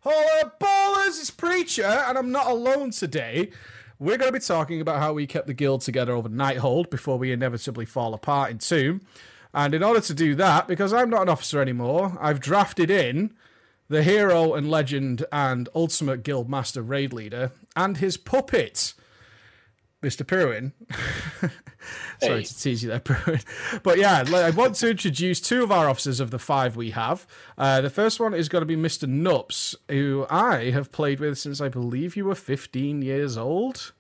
Hola ballers, it's Preacher, and I'm not alone today. We're going to be talking about how we kept the guild together over Nighthold before we inevitably fall apart in two. And in order to do that, because I'm not an officer anymore, I've drafted in the hero and legend and ultimate guild master raid leader and his puppet, Mr. Piroen. Sorry to tease you there, Piroen. But yeah, I want to introduce two of our officers of the five we have. The first one is going to be Mr. Nups, who I have played with since I believe you were 15 years old.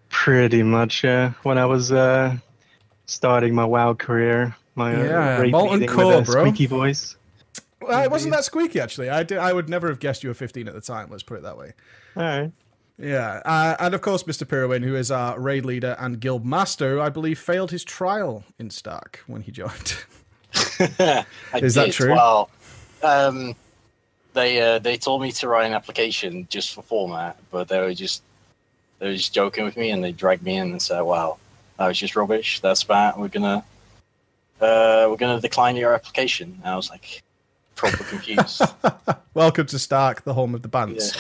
Pretty much, yeah. When I was starting my WoW career, my raid Molten leading Core, with a bro. squeaky voice. It wasn't that squeaky, actually. I would never have guessed you were 15 at the time, let's put it that way. All right. Yeah, and of course, Mr. Piroen, who is our raid leader and guild master, who I believe failed his trial in Stark when he joined. Is that true? Well, they told me to write an application just for format, but they were just joking with me, and they dragged me in and said, "Wow, that was just rubbish. That's bad. We're gonna decline your application." And I was like, proper confused. Welcome to Stark, the home of the bands.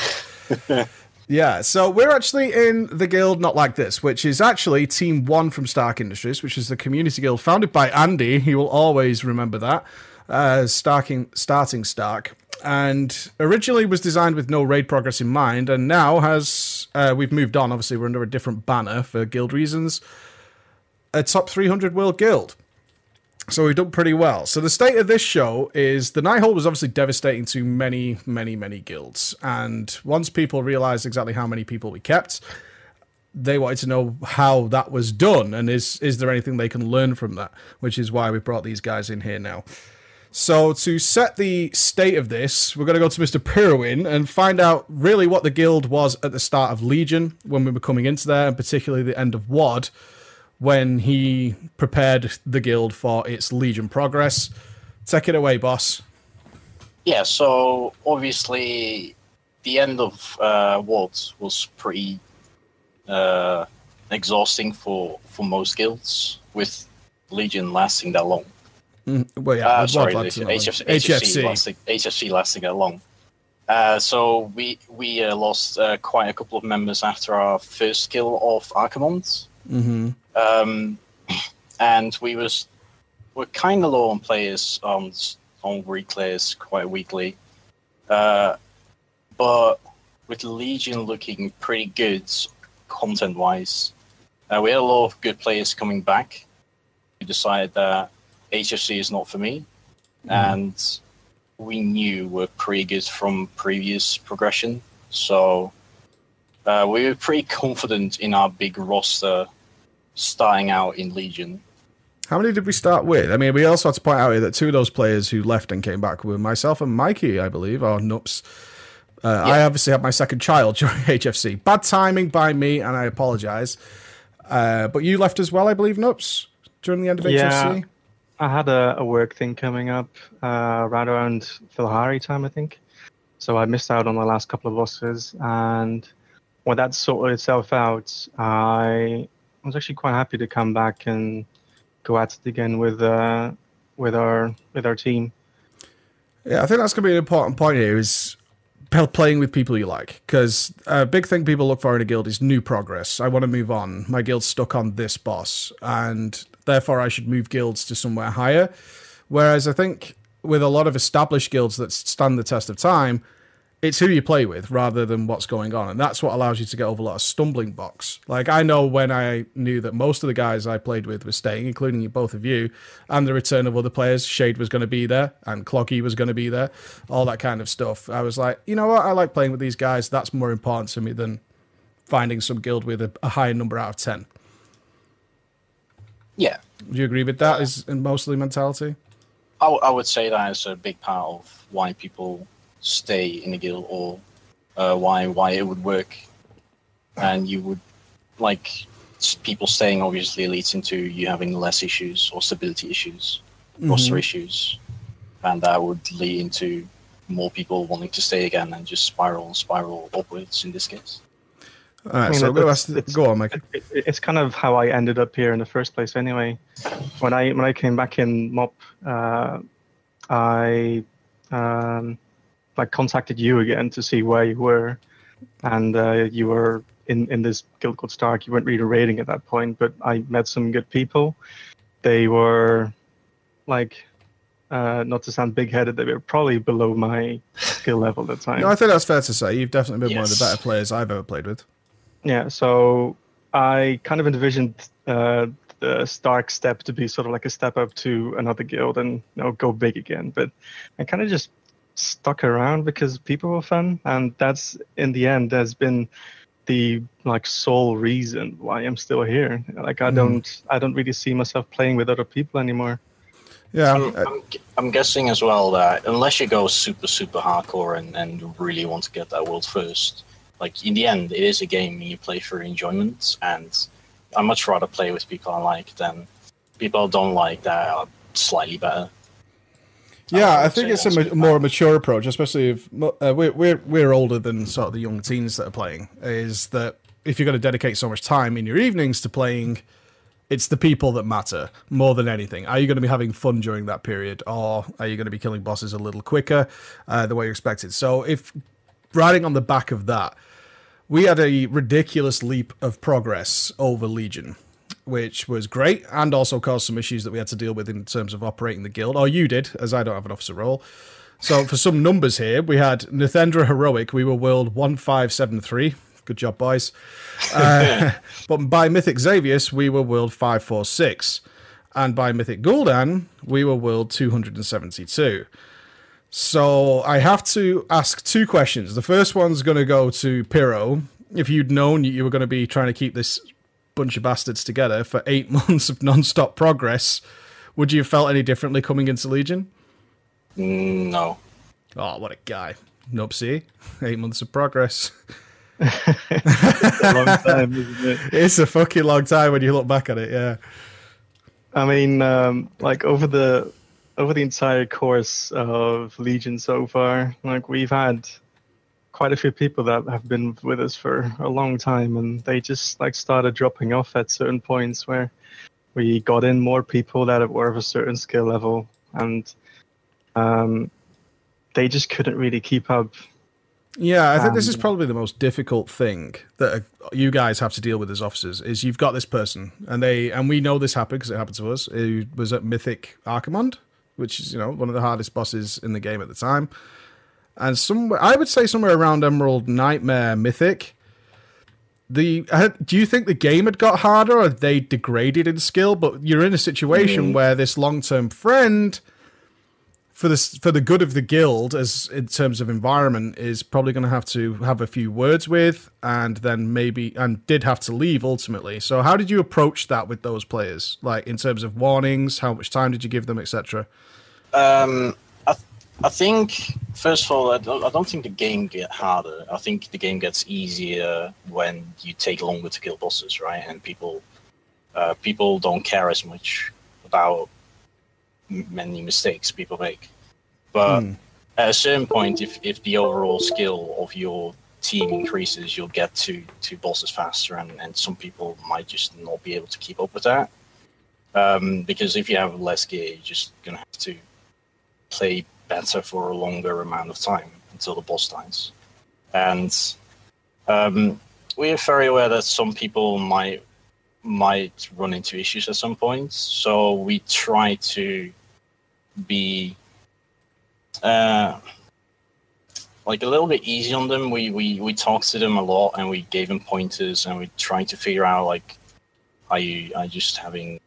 Yeah. Yeah, so we're actually in the guild Not Like This, which is actually Team 1 from Stark Industries, which is the community guild founded by Andy. He will always remember that, starting Stark. And originally was designed with no raid progress in mind, and now has, we've moved on, obviously we're under a different banner for guild reasons, a top 300 world guild. So we've done pretty well. So the state of this show is the Nighthold was obviously devastating to many, many, many guilds. And once people realized exactly how many people we kept, they wanted to know how that was done. And is there anything they can learn from that? Which is why we brought these guys in here now. So to set the state of this, we're going to go to Mr. Piroen and find out really what the guild was at the start of Legion when we were coming into there, and particularly the end of WoD, when he prepared the guild for its Legion progress. Take it away, boss. Yeah, so obviously the end of WoD was pretty exhausting for most guilds, with Legion lasting that long. Well, yeah, sorry, HFC lasting that long. So we lost quite a couple of members after our first kill of Archimond. Mm-hmm. And we're kind of low on players on reclays quite weakly, but with Legion looking pretty good content wise, we had a lot of good players coming back. We decided that HFC is not for me, and we knew we're pretty good from previous progression, so we were pretty confident in our big roster starting out in Legion. How many did we start with? I mean, we also had to point out here that two of those players who left and came back were myself and Mikey, I believe, or Nups. Yeah. I obviously had my second child during HFC. Bad timing by me, and I apologise. But you left as well, I believe, Nups, during the end of HFC? I had a work thing coming up right around Philhari time, I think. So I missed out on the last couple of bosses, and when that sorted itself out, I was actually quite happy to come back and go at it again with our team. Yeah, I think that's going to be an important point here, is playing with people you like, because a big thing people look for in a guild is new progress. I want to move on. My guild's stuck on this boss, and therefore I should move guilds to somewhere higher. Whereas I think with a lot of established guilds that stand the test of time, it's who you play with rather than what's going on. And that's what allows you to get over a lot of stumbling blocks. Like, I know when I knew that most of the guys I played with were staying, including both of you, and the return of other players, Shade was going to be there, and Cloggy was going to be there, all that kind of stuff. I was like, you know what? I like playing with these guys. That's more important to me than finding some guild with a higher number out of 10. Yeah. Do you agree with that? Is mostly mentality? I would say that is a big part of why people stay in a guild, or why it would work. And you would, like, people staying obviously leads into you having less issues or stability issues, roster issues, and that would lead into more people wanting to stay again and just spiral upwards in this case. All right, so go on, Mike. It's kind of how I ended up here in the first place anyway. When I came back in MOP, I like contacted you again to see where you were, and you were in this guild called Stark. You weren't really raiding at that point, but I met some good people. They were like, not to sound big-headed, they were probably below my skill level at the time. No, I think that's fair to say. You've definitely been one of the Yes. better players I've ever played with. Yeah, so I kind of envisioned the Stark step to be sort of like a step up to another guild and go big again. But I kind of just stuck around because people were fun, and that's in the end has been the like sole reason why I'm still here. Like I don't really see myself playing with other people anymore. Yeah. I'm guessing as well that unless you go super hardcore and really want to get that world first, like in the end, it is a game you play for enjoyment, and I much rather play with people I like than people I don't like that are slightly better. Yeah, I think it's a more mature approach, especially if we're older than sort of the young teens that are playing. Is that if you're going to dedicate so much time in your evenings to playing, it's the people that matter more than anything. Are you going to be having fun during that period, or are you going to be killing bosses a little quicker the way you expected? So if riding on the back of that, we had a ridiculous leap of progress over Legion, which was great, and also caused some issues that we had to deal with in terms of operating the guild. Or you did, as I don't have an officer role. So for some numbers here, we had Nathendra Heroic. We were world 1573. Good job, boys. But by Mythic Xavius, we were world 546. And by Mythic Gul'dan, we were world 272. So I have to ask two questions. The first one's going to go to Piroen. If you'd known you were going to be trying to keep this bunch of bastards together for 8 months of non-stop progress, would you have felt any differently coming into Legion? No. Oh, what a guy. Nupsy. 8 months of progress. It's a long time, isn't it? It's a fucking long time when you look back at it, yeah. I mean, like over the entire course of Legion so far, like we've had quite a few people that have been with us for a long time, and they just like started dropping off at certain points where we got in more people that were of a certain skill level, and they just couldn't really keep up. Yeah, I think this is probably the most difficult thing that you guys have to deal with as officers, is you've got this person, and we know this happened because it happened to us, who was at Mythic Archimond, which is, one of the hardest bosses in the game at the time. And I would say somewhere around Emerald Nightmare Mythic. Do you think the game had got harder, or they degraded in skill? But you're in a situation where this long-term friend, for the good of the guild, as in terms of environment, is probably going to have a few words with, and then did have to leave ultimately. So how did you approach that with those players? Like in terms of warnings, how much time did you give them, etc.? I think, first of all, I don't think the game gets harder. I think the game gets easier when you take longer to kill bosses, right? And people don't care as much about many mistakes people make. But at a certain point, if the overall skill of your team increases, you'll get to bosses faster, and some people might just not be able to keep up with that. Because if you have less gear, you're just going to have to play better for a longer amount of time until the boss dies. And we are very aware that some people might run into issues at some point, so we try to be like a little bit easy on them. We talked to them a lot, and we gave them pointers, and we tried to figure out, like, are you just having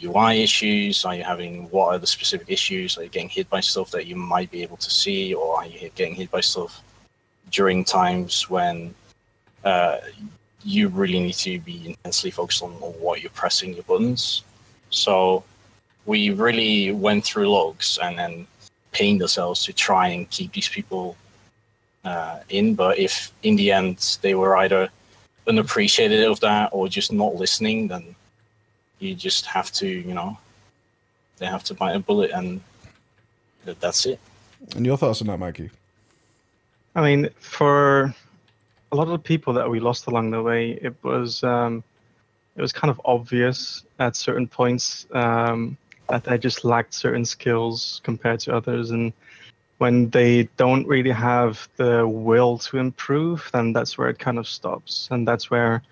UI issues? Are you having, what are the specific issues? Are you getting hit by stuff that you might be able to see, or are you getting hit by stuff during times when you really need to be intensely focused on what you're pressing your buttons? So we really went through logs and then pained ourselves to try and keep these people in. But if in the end they were either unappreciated of that or just not listening, then you just have to, they have to bite a bullet, and that's it. And your thoughts on that, Mikey? I mean, for a lot of the people that we lost along the way, it was kind of obvious at certain points that they just lacked certain skills compared to others, and when they don't really have the will to improve, then that's where it kind of stops. And that's where,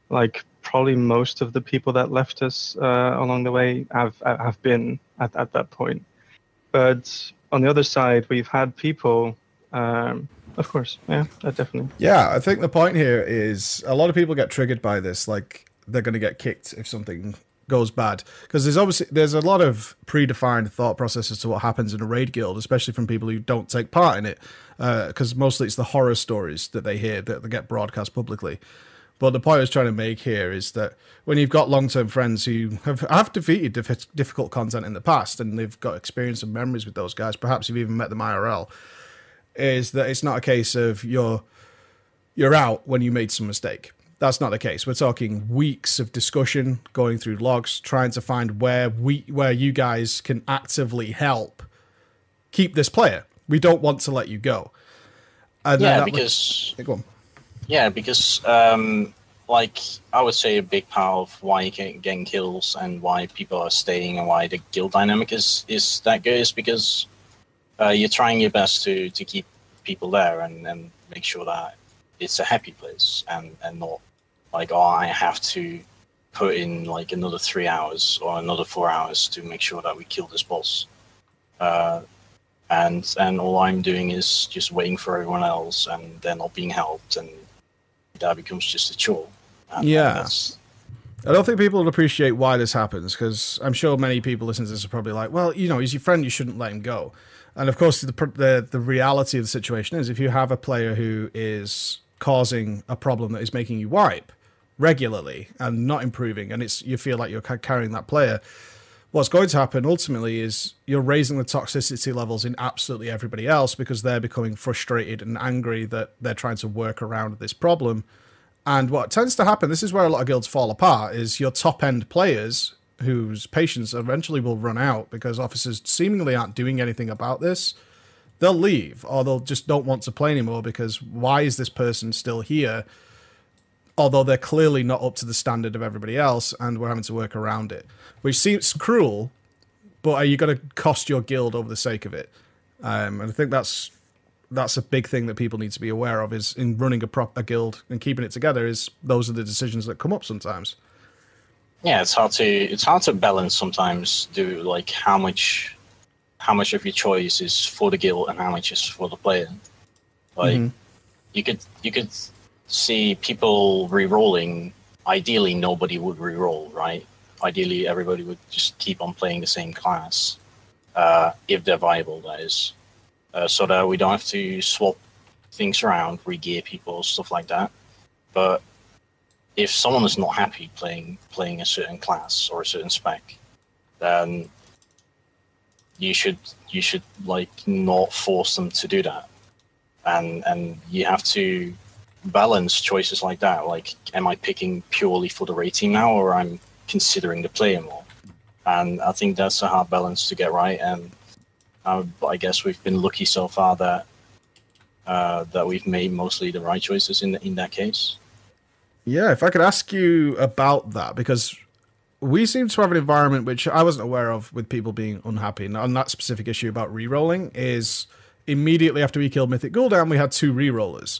like, probably most of the people that left us along the way have been at that point. But on the other side, we've had people, of course, yeah, definitely. Yeah, I think the point here is a lot of people get triggered by this, like they're going to get kicked if something goes bad, because there's a lot of predefined thought process as to what happens in a raid guild, especially from people who don't take part in it, because mostly it's the horror stories that they hear that they get broadcast publicly. But the point I was trying to make here is that when you've got long-term friends who have defeated difficult content in the past, and they've got experience and memories with those guys, perhaps you've even met them IRL, is that it's not a case of you're out when you made some mistake. That's not the case. We're talking weeks of discussion, going through logs, trying to find where you guys can actively help keep this player. We don't want to let you go. And because like I would say a big part of why you're getting kills and why people are staying and why the guild dynamic is that good is because you're trying your best to keep people there and make sure that it's a happy place and not like, oh, I have to put in like another 3 hours or another 4 hours to make sure that we kill this boss. And all I'm doing is just waiting for everyone else and they're not being helped, and that becomes just a chore. And I don't think people would appreciate why this happens, because I'm sure many people listening to this are probably like, well, he's your friend, you shouldn't let him go. And of course, the reality of the situation is if you have a player who is causing a problem that is making you wipe regularly and not improving, and you feel like you're carrying that player, what's going to happen ultimately is you're raising the toxicity levels in absolutely everybody else, because they're becoming frustrated and angry that they're trying to work around this problem. And what tends to happen, this is where a lot of guilds fall apart, is your top-end players whose patience eventually will run out because officers seemingly aren't doing anything about this. They'll leave, or they'll just don't want to play anymore because why is this person still here? Although they're clearly not up to the standard of everybody else, and we're having to work around it. Which seems cruel, but are you going to cost your guild over the sake of it? And I think that's a big thing that people need to be aware of, is in running a guild and keeping it together, is those are the decisions that come up sometimes. Yeah, it's hard to balance sometimes, like how much of your choice is for the guild and how much is for the player. Like you could see people re-rolling. Ideally, nobody would re-roll, right? Ideally, everybody would just keep on playing the same class, if they're viable, that is, so that we don't have to swap things around, re-gear people, stuff like that. But if someone is not happy playing a certain class or a certain spec, then you should like not force them to do that, and you have to balance choices like that. Like, am I picking purely for the rating now, or I'm considering the player more? And I think that's a hard balance to get right. And I guess we've been lucky so far that we've made mostly the right choices in that case. Yeah, if I could ask you about that, because we seem to have an environment which I wasn't aware of with people being unhappy. And on that specific issue about re-rolling, is immediately after we killed Mythic Gul'dan, we had 2 re-rollers.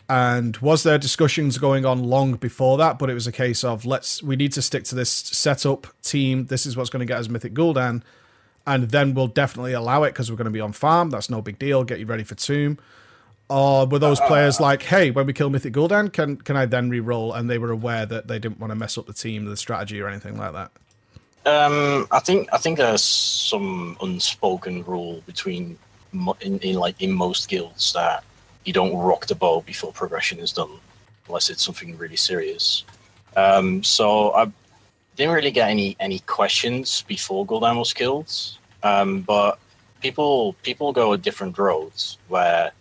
And was there discussions going on long before that? But it was a case of, we need to stick to this setup team. This is what's going to get us Mythic Gul'dan. And then we'll definitely allow it because we're going to be on farm. That's no big deal. Get you ready for Tomb. Or were those players like, hey, when we kill Mythic Gul'dan, can I then re-roll? And they were aware that they didn't want to mess up the team, the strategy, or anything like that. I think there's some unspoken rule between in most guilds that you don't rock the boat before progression is done, unless it's something really serious. So I didn't really get any questions before Gul'dan was killed, but people go a different roads where.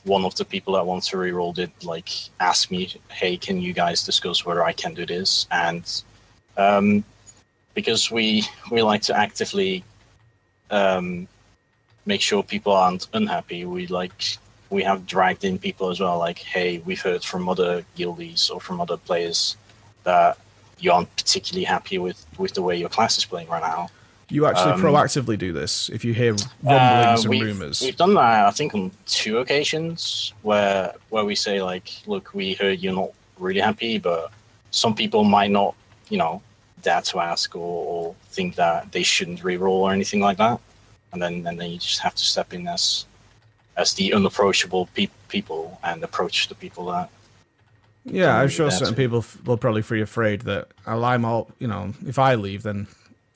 One of the people that wants to reroll did ask me, hey, can you guys discuss whether I can do this? And because we like to actively make sure people aren't unhappy, we have dragged in people as well, like, hey, we've heard from other guildies or from other players that you aren't particularly happy with the way your class is playing right now. You actually proactively do this if you hear rumblings and rumors. We've done that, I think, on 2 occasions where we say, like, look, we heard you're not really happy, but some people might not, dare to ask or think that they shouldn't re-roll or anything like that, and then you just have to step in as the unapproachable people and approach the people that. Yeah, I'm sure certain people will probably be afraid that I'm all, if I leave, then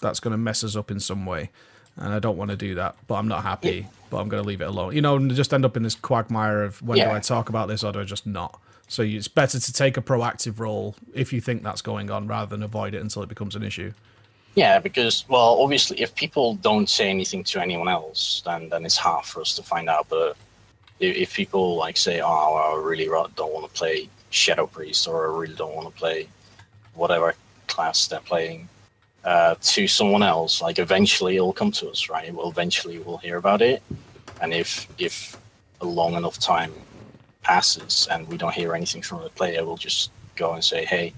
that's going to mess us up in some way, and I don't want to do that. But I'm not happy. But I'm going to leave it alone. And just end up in this quagmire of when do I talk about this or do I just not? So it's better to take a proactive role if you think that's going on rather than avoid it until it becomes an issue. Yeah, because, well, obviously, if people don't say anything to anyone else, then it's hard for us to find out. But if people say, "Oh, I really don't want to play Shadow Priest," or "I really don't want to play whatever class they're playing," to someone else, eventually it'll come to us, right? Eventually we'll hear about it, and if a long enough time passes and we don't hear anything from the player, we'll just go and say, "Hey,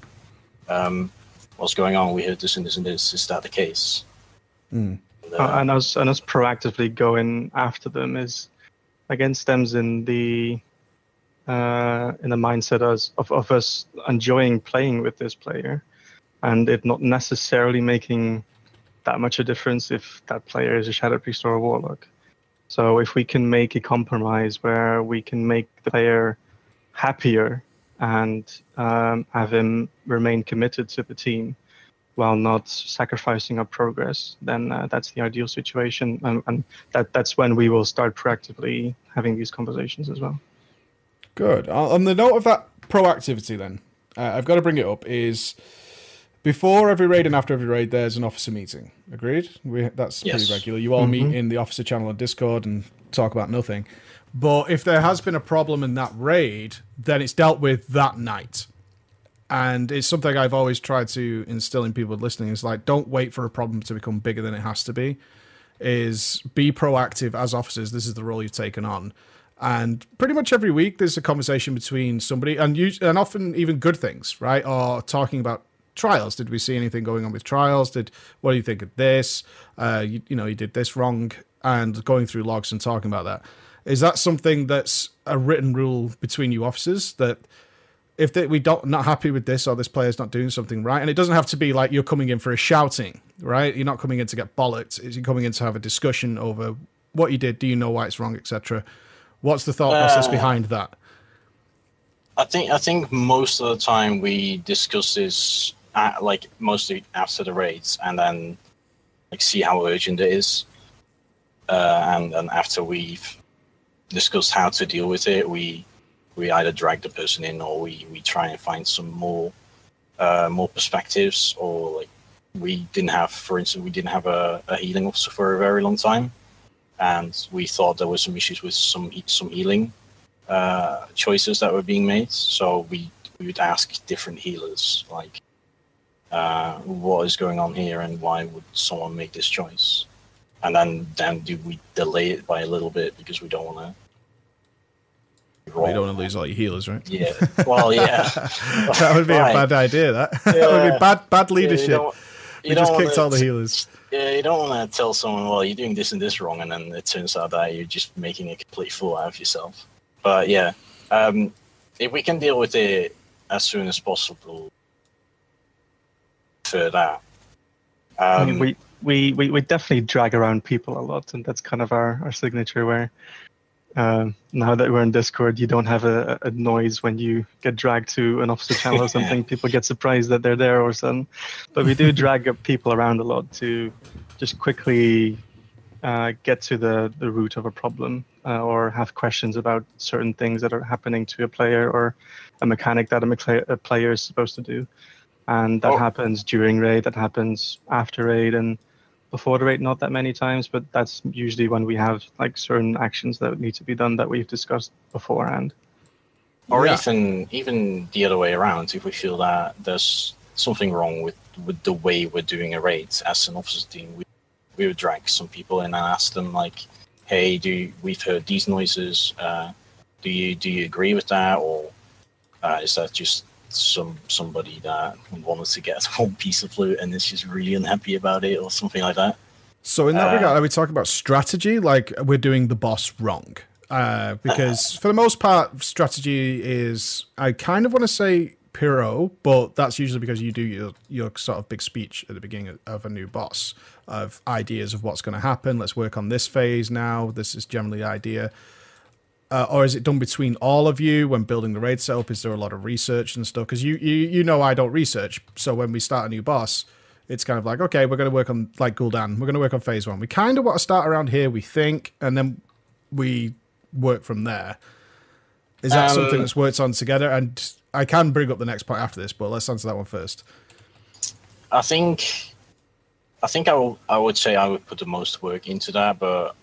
what's going on? We heard this and this and this. Is that the case?" And us proactively going after them is, again, stems in the mindset of us enjoying playing with this player, and it not necessarily making that much a difference if that player is a Shadow Priest or a Warlock. So if we can make a compromise where we can make the player happier and have him remain committed to the team while not sacrificing our progress, then that's the ideal situation. And that's when we will start proactively having these conversations as well. Good. On the note of that proactivity then, I've got to bring it up, is before every raid and after every raid, there's an officer meeting. Agreed? That's pretty regular. You all meet in the officer channel on Discord and talk about nothing. But if there has been a problem in that raid, then it's dealt with that night. And it's something I've always tried to instill in people listening. Is don't wait for a problem to become bigger than it has to be. Is be proactive as officers. This is the role you've taken on. And pretty much every week there's a conversation between somebody, and often even good things, right? Or talking about trials. Did we see anything going on with trials? What do you think of this? You did this wrong, and going through logs and talking about that. Is that something that's a written rule between you officers that if we not happy with this or this player's not doing something right, and it doesn't have to be like you're coming in for a shouting, right? You're not coming in to get bollocked. You're coming in to have a discussion over what you did. Do you know why it's wrong, etc. What's the thought process behind that? I think most of the time we discuss this mostly after the raids, and then see how urgent it is, and then after we've discussed how to deal with it, we either drag the person in or we try and find some more perspectives. Or we didn't have a healing officer for a very long time, and we thought there were some issues with some healing choices that were being made. So we would ask different healers what is going on here and why would someone make this choice, and then do we delay it by a little bit because we don't want to. You don't want to lose all your healers, right? Yeah. Well, yeah. That would be a bad idea. That would be bad leadership. You just kicked all the healers. Yeah, you don't want to tell someone, well, you're doing this and this wrong, and then it turns out that you're just making a complete fool out of yourself. But yeah, if we can deal with it as soon as possible, for that. We definitely drag around people a lot, and that's kind of our signature. Where now that we're in Discord, you don't have a noise when you get dragged to an officer channel or something. People get surprised that they're there or something. But we do drag people around a lot to just quickly get to the root of a problem, or have questions about certain things that are happening to a player or a mechanic that a player is supposed to do. And that happens during raid, that happens after raid, and before the raid not that many times, but that's usually when we have certain actions that need to be done that we've discussed beforehand. Or even the other way around, if we feel that there's something wrong with the way we're doing a raid as an officers team, we would drag some people in and ask them hey, we've heard these noises, do you agree with that, or is that just somebody that wanted to get one piece of loot and is just really unhappy about it or something like that? So in that regard, are we talking about strategy? Like we're doing the boss wrong? Because for the most part, strategy is, I kind of want to say Piroen, but that's usually because you do your sort of big speech at the beginning of a new boss of ideas of what's going to happen. Let's work on this phase now. This is generally the idea. Or is it done between all of you when building the raid setup? Is there a lot of research and stuff? Because you know I don't research. So when we start a new boss, it's kind of like, okay, we're going to work on, like Gul'dan, we're going to work on phase 1. We kind of want to start around here, we think, and then we work from there. Is that something that's worked on together? And I can bring up the next point after this, but let's answer that one first. I think I would say I would put the most work into that, but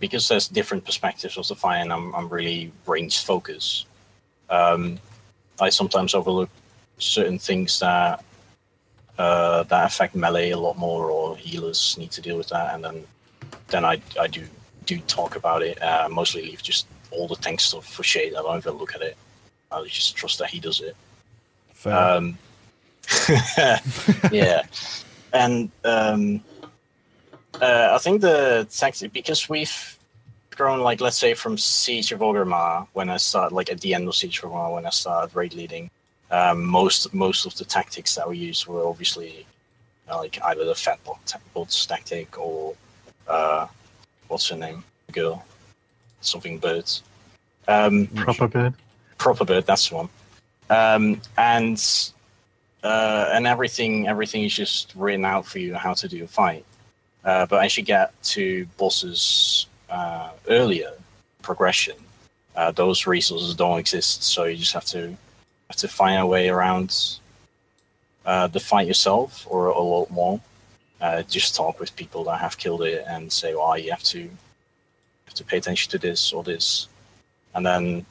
because there's different perspectives of the fight, and I'm really range focused. I sometimes overlook certain things that affect melee a lot more, or healers need to deal with that, and then I do talk about it. Mostly leave just all the tank stuff for Shade. I don't even look at it. I just trust that he does it. Fair. Yeah, and I think the tactic, because we've grown, like, let's say from Siege of Orgrimmar, when I started, like at the end of Siege of Orgrimmar, when I started raid leading, most of the tactics that we used were obviously like either the fat bots tactic or what's her name, girl, something birds. Proper bird, that's the one. And everything is just written out for you how to do a fight. But as you get to bosses earlier progression, those resources don't exist, so you just have to find a way around the fight yourself, or a lot more. Just talk with people that have killed it and say, well, you have to pay attention to this or this. And then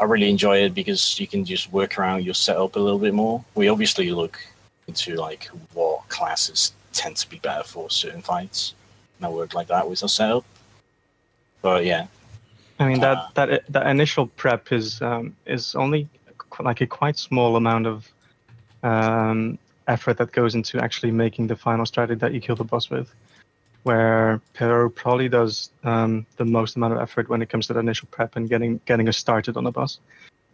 I really enjoy it because you can just work around your setup a little bit more. We obviously look into like what classes tend to be better for certain fights, and I work like that with our setup. But yeah, I mean that initial prep is only like a quite small amount of effort that goes into actually making the final strategy that you kill the boss with. Where Piroen probably does the most amount of effort when it comes to the initial prep and getting us started on the boss.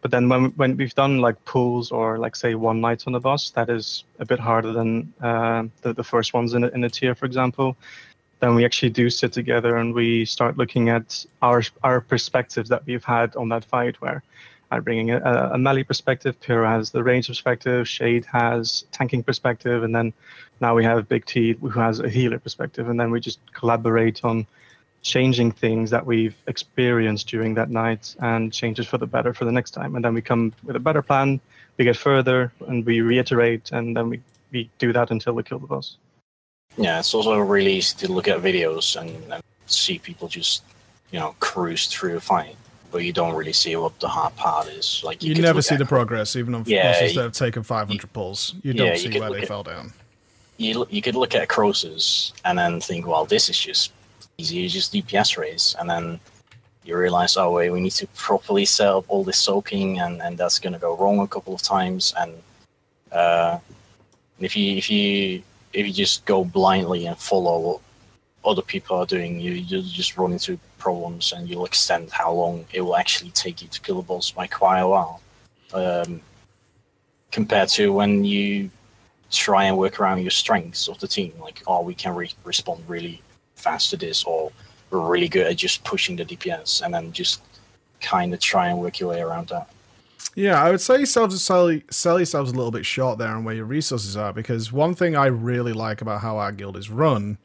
But then when we've done like pulls or like say one night on the boss, that is a bit harder than the first ones in a tier, for example. Then we actually do sit together and we start looking at our perspectives that we've had on that fight, where I'm bringing a melee perspective, Piroen has the range perspective, Shade has tanking perspective, and then now we have Big T who has a healer perspective, and then we just collaborate on changing things that we've experienced during that night and change it for the better for the next time. And then we come with a better plan, we get further, and we reiterate, and then we do that until we kill the boss. Yeah, it's also really easy to look at videos and see people just, cruise through a fight, but you don't really see what the hard part is. Like you never see the progress, even on bosses that have taken 500 pulls. You don't see where they fell down. You could look at Croesus and then think, well, this is just easy, just DPS raise, and then you realize, oh wait, we need to properly set up all this soaking, and that's going to go wrong a couple of times. And if you just go blindly and follow what other people are doing, you'll just run into problems, and you'll extend how long it will actually take you to kill a boss by quite a while. Compared to when you try and work around your strengths of the team, like, oh, we can respond really fast to this, or we're really good at just pushing the DPS, and then just kind of try and work your way around that. Yeah, I would say sell yourselves a little bit short there on where your resources are, because one thing I really like about how our guild is run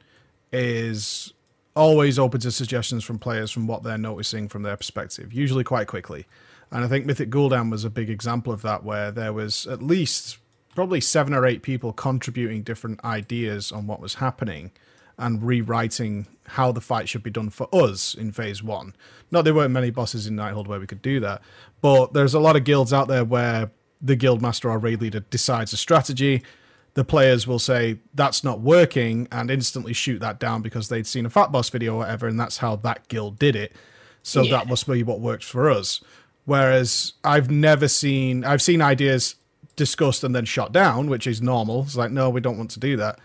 is always open to suggestions from players from what they're noticing from their perspective, usually quite quickly. And I think Mythic Gul'dan was a big example of that, where there was at least probably 7 or 8 people contributing different ideas on what was happening and rewriting how the fight should be done for us in phase 1. Not there weren't many bosses in Nighthold where we could do that, but there's a lot of guilds out there where the guild master or raid leader decides a strategy. The players will say, that's not working, and instantly shoot that down because they'd seen a fat boss video or whatever, and that's how that guild did it. So that must be what works for us. Whereas I've seen ideas discussed and then shot down, which is normal. It's like, no, we don't want to do that.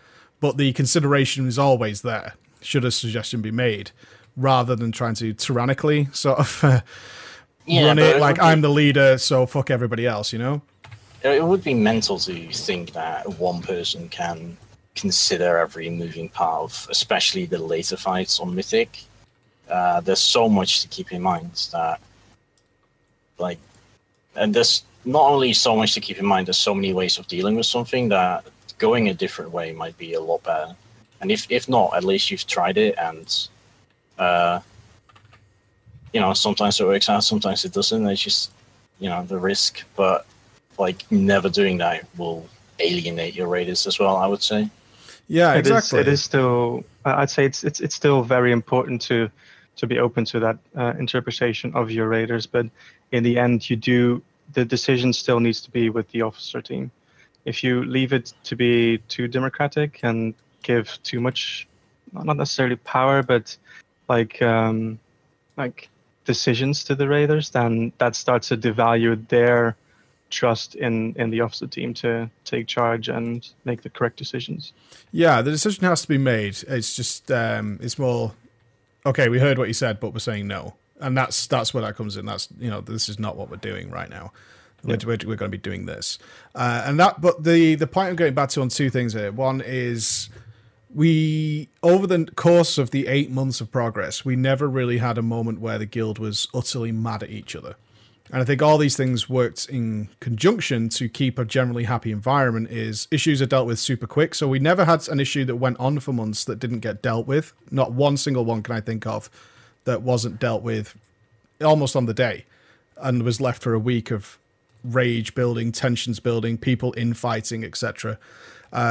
but the consideration is always there. Should a suggestion be made, rather than trying to tyrannically sort of run it like I'm the leader, so fuck everybody else, you know? It would be mental to think that one person can consider every moving part of, especially the later fights on Mythic. There's so much to keep in mind that, like, and there's not only so much to keep in mind, there's so many ways of dealing with something that going a different way might be a lot better. And if not, at least you've tried it, and sometimes it works out, sometimes it doesn't. It's just, the risk. But like, never doing that will alienate your raiders as well, I would say. Yeah, exactly. It is still. I'd say it's still very important to be open to that interpretation of your raiders. But in the end, the decision still needs to be with the officer team. If you leave it to be too democratic and give too much, not necessarily power, but like decisions to the raiders, then that starts to devalue their trust in the officer team to take charge and make the correct decisions. Yeah, the decision has to be made. It's just it's more, okay, we heard what you said, but we're saying no, and that's where that comes in. That's, this is not what we're doing right now. We're going to be doing this, but the point I'm getting back to on two things here. One is, we, over the course of the 8 months of progress, we never really had a moment where the guild was utterly mad at each other. And I think all these things worked in conjunction to keep a generally happy environment. Is issues are dealt with super quick. So we never had an issue that went on for months that didn't get dealt with. Not one single one can I think of that wasn't dealt with almost on the day and was left for a week of rage building, tensions building, people infighting, etc.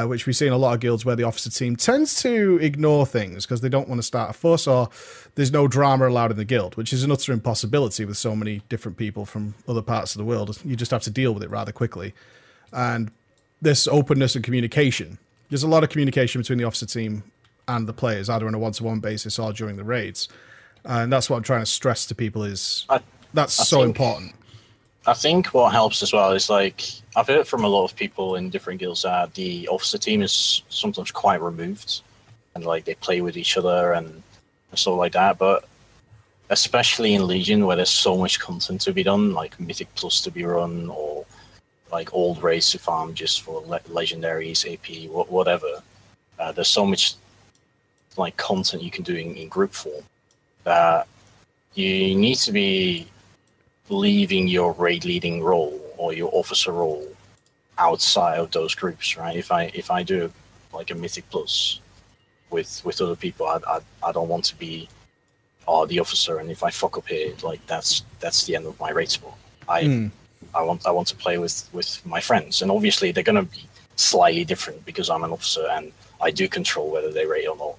Which we see in a lot of guilds where the officer team tends to ignore things because they don't want to start a fuss, or there's no drama allowed in the guild, which is an utter impossibility with so many different people from other parts of the world. You just have to deal with it rather quickly. And this openness and communication. There's a lot of communication between the officer team and the players, either on a one-to-one basis or during the raids. And that's what I'm trying to stress to people is that's so important. I think what helps as well is, like, I've heard from a lot of people in different guilds that the officer team is sometimes quite removed, and like they play with each other and stuff like that. But especially in Legion, where there's so much content to be done, like Mythic Plus to be run, or like old raids to farm just for legendaries, AP, whatever. There's so much like content you can do in group form that you need to be leaving your raid leading role or your officer role outside of those groups, right? If I do like a Mythic Plus with other people, I don't want to be the officer, and if I fuck up here, like that's the end of my raid spot. I want to play with my friends, and obviously they're gonna be slightly different because I'm an officer and I do control whether they raid or not.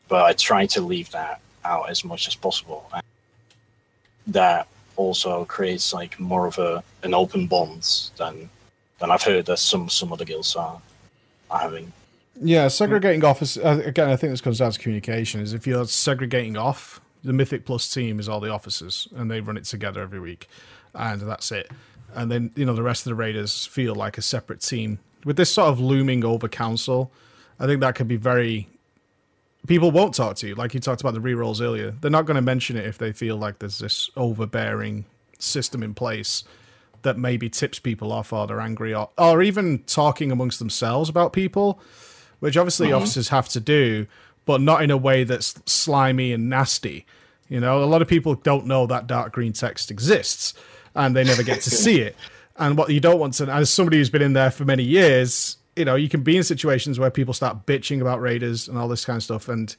But I try to leave that out as much as possible. And that also creates like more of an open bond than I've heard that some other guilds are having. Yeah, segregating off is, again, I think this comes down to communication. Is if you're segregating off, the Mythic Plus team is all the officers, and they run it together every week, and that's it. And then the rest of the raiders feel like a separate team. With this sort of looming over council, I think that could be very. People won't talk to you, like you talked about the rerolls earlier. They're not going to mention it if they feel like there's this overbearing system in place that maybe tips people off, or they're angry, or even talking amongst themselves about people, which obviously officers have to do, but not in a way that's slimy and nasty. A lot of people don't know that dark green text exists, and they never get to see it. And what you don't want to, as somebody who's been in there for many years, you can be in situations where people start bitching about raiders and all this kind of stuff, and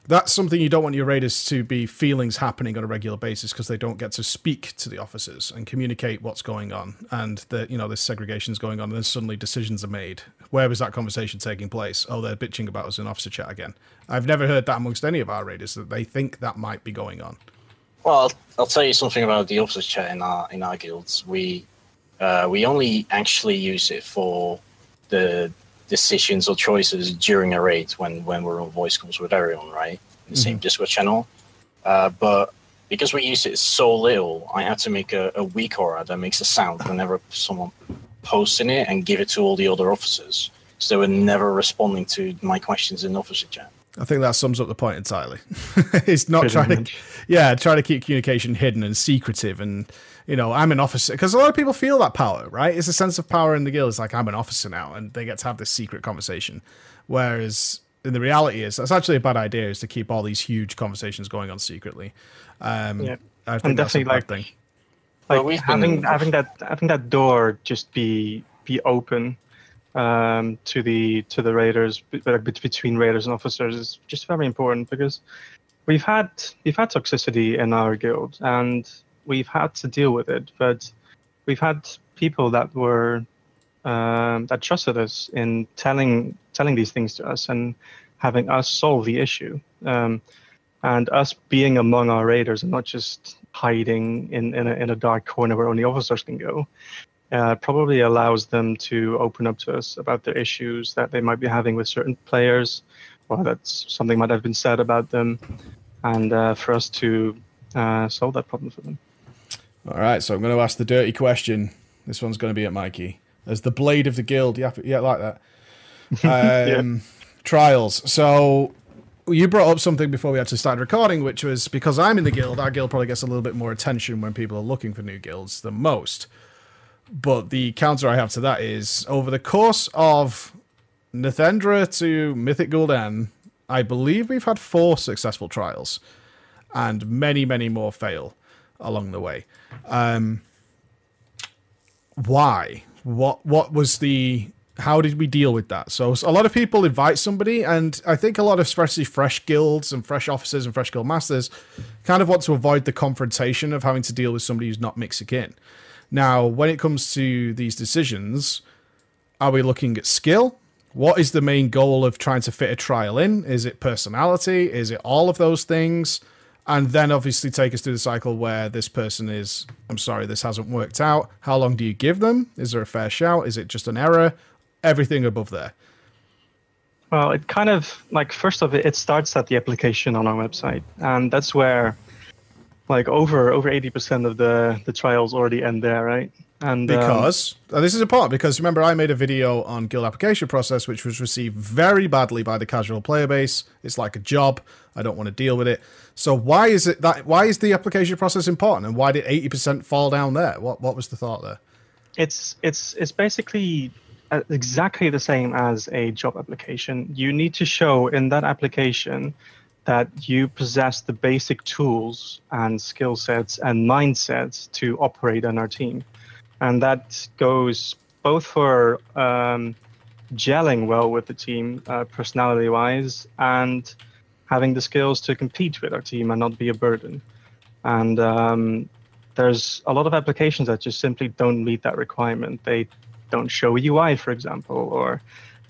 that's something you don't want your raiders to be feelings happening on a regular basis, because they don't get to speak to the officers and communicate what's going on, and that this segregation is going on, and then suddenly decisions are made. Where was that conversation taking place? Oh, they're bitching about us in officer chat again. I've never heard that amongst any of our raiders, that they think that might be going on. Well, I'll tell you something about the officer chat in our guilds. We only actually use it for the decisions or choices during a raid when we're on voice calls with everyone, right? In the same Discord channel. But because we use it so little, I had to make a weak aura that makes a sound whenever someone posts in it and give it to all the other officers. So they were never responding to my questions in officer chat. I think that sums up the point entirely. It's not trying to keep communication hidden and secretive. And, I'm an officer, because a lot of people feel that power, right? It's a sense of power in the guild. It's like, I'm an officer now, and they get to have this secret conversation. Whereas in the reality is that's actually a bad idea, is to keep all these huge conversations going on secretly. I think that's a bad thing. Like having that door just be open to the raiders, between raiders and officers, is just very important, because we've had toxicity in our guild and we've had to deal with it, but we've had people that were that trusted us in telling these things to us and having us solve the issue, and us being among our raiders and not just hiding in a dark corner where only officers can go. Probably allows them to open up to us about their issues that they might be having with certain players, or that something might have been said about them, and for us to solve that problem for them. All right, so I'm going to ask the dirty question. This one's going to be at Mikey. As the blade of the guild, yeah, like that. Trials. So you brought up something before we actually started recording, which was because I'm in the guild, our guild probably gets a little bit more attention when people are looking for new guilds than most. But the counter I have to that is, over the course of Nethendra to Mythic Gul'dan, I believe we've had 4 successful trials, and many, many more fail along the way. Why? What was the... How did we deal with that? So a lot of people invite somebody, and I think a lot of especially fresh guilds and fresh officers and fresh guild masters kind of want to avoid the confrontation of having to deal with somebody who's not mixing in. Now, when it comes to these decisions, are we looking at skill? What is the main goal of trying to fit a trial in? Is it personality? Is it all of those things? And then obviously take us through the cycle where this person is, I'm sorry, this hasn't worked out. How long do you give them? Is there a fair shout? Is it just an error? Everything above there. Well, it kind of, like, first of it starts at the application on our website. And that's where, like, over 80% of the trials already end there, right? And because this is important, because remember, I made a video on guild application process, which was received very badly by the casual player base. It's like a job. I don't want to deal with it. So why is the application process important, and why did 80% fall down there? What was the thought there? It's basically exactly the same as a job application. You need to show in that application that you possess the basic tools and skill sets and mindsets to operate on our team. And that goes both for gelling well with the team, personality-wise, and having the skills to compete with our team and not be a burden. And there's a lot of applications that just simply don't meet that requirement. They don't show UI, for example, or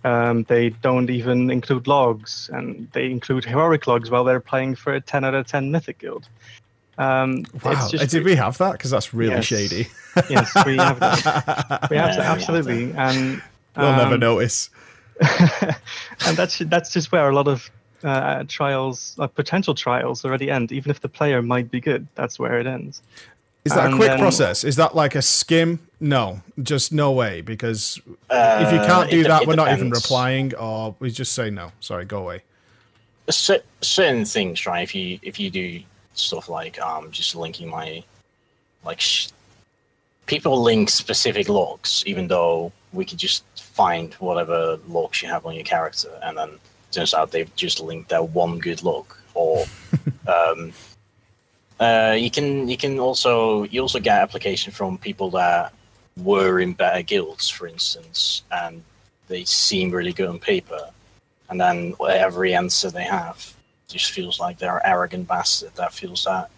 they don't even include logs, and they include heroic logs while they're playing for a 10 out of 10 Mythic guild. Wow, did we have that? Because that's really shady. Yes, we have that. We have that, absolutely. And we'll never notice. And that's just where a lot of trials, potential trials, already end. Even if the player might be good, that's where it ends. Is that a quick process? Is that like a skim? No, just no way. Because if you can't do that, we're not even replying, or we just say no. Sorry, go away. Certain things, right? If you do stuff like just linking my people link specific logs, even though we could just find whatever logs you have on your character, and then it turns out they've just linked that one good log, or you also get application from people that were in better guilds, for instance, and they seem really good on paper, and then every answer they have just feels like they're an arrogant bastard that feels that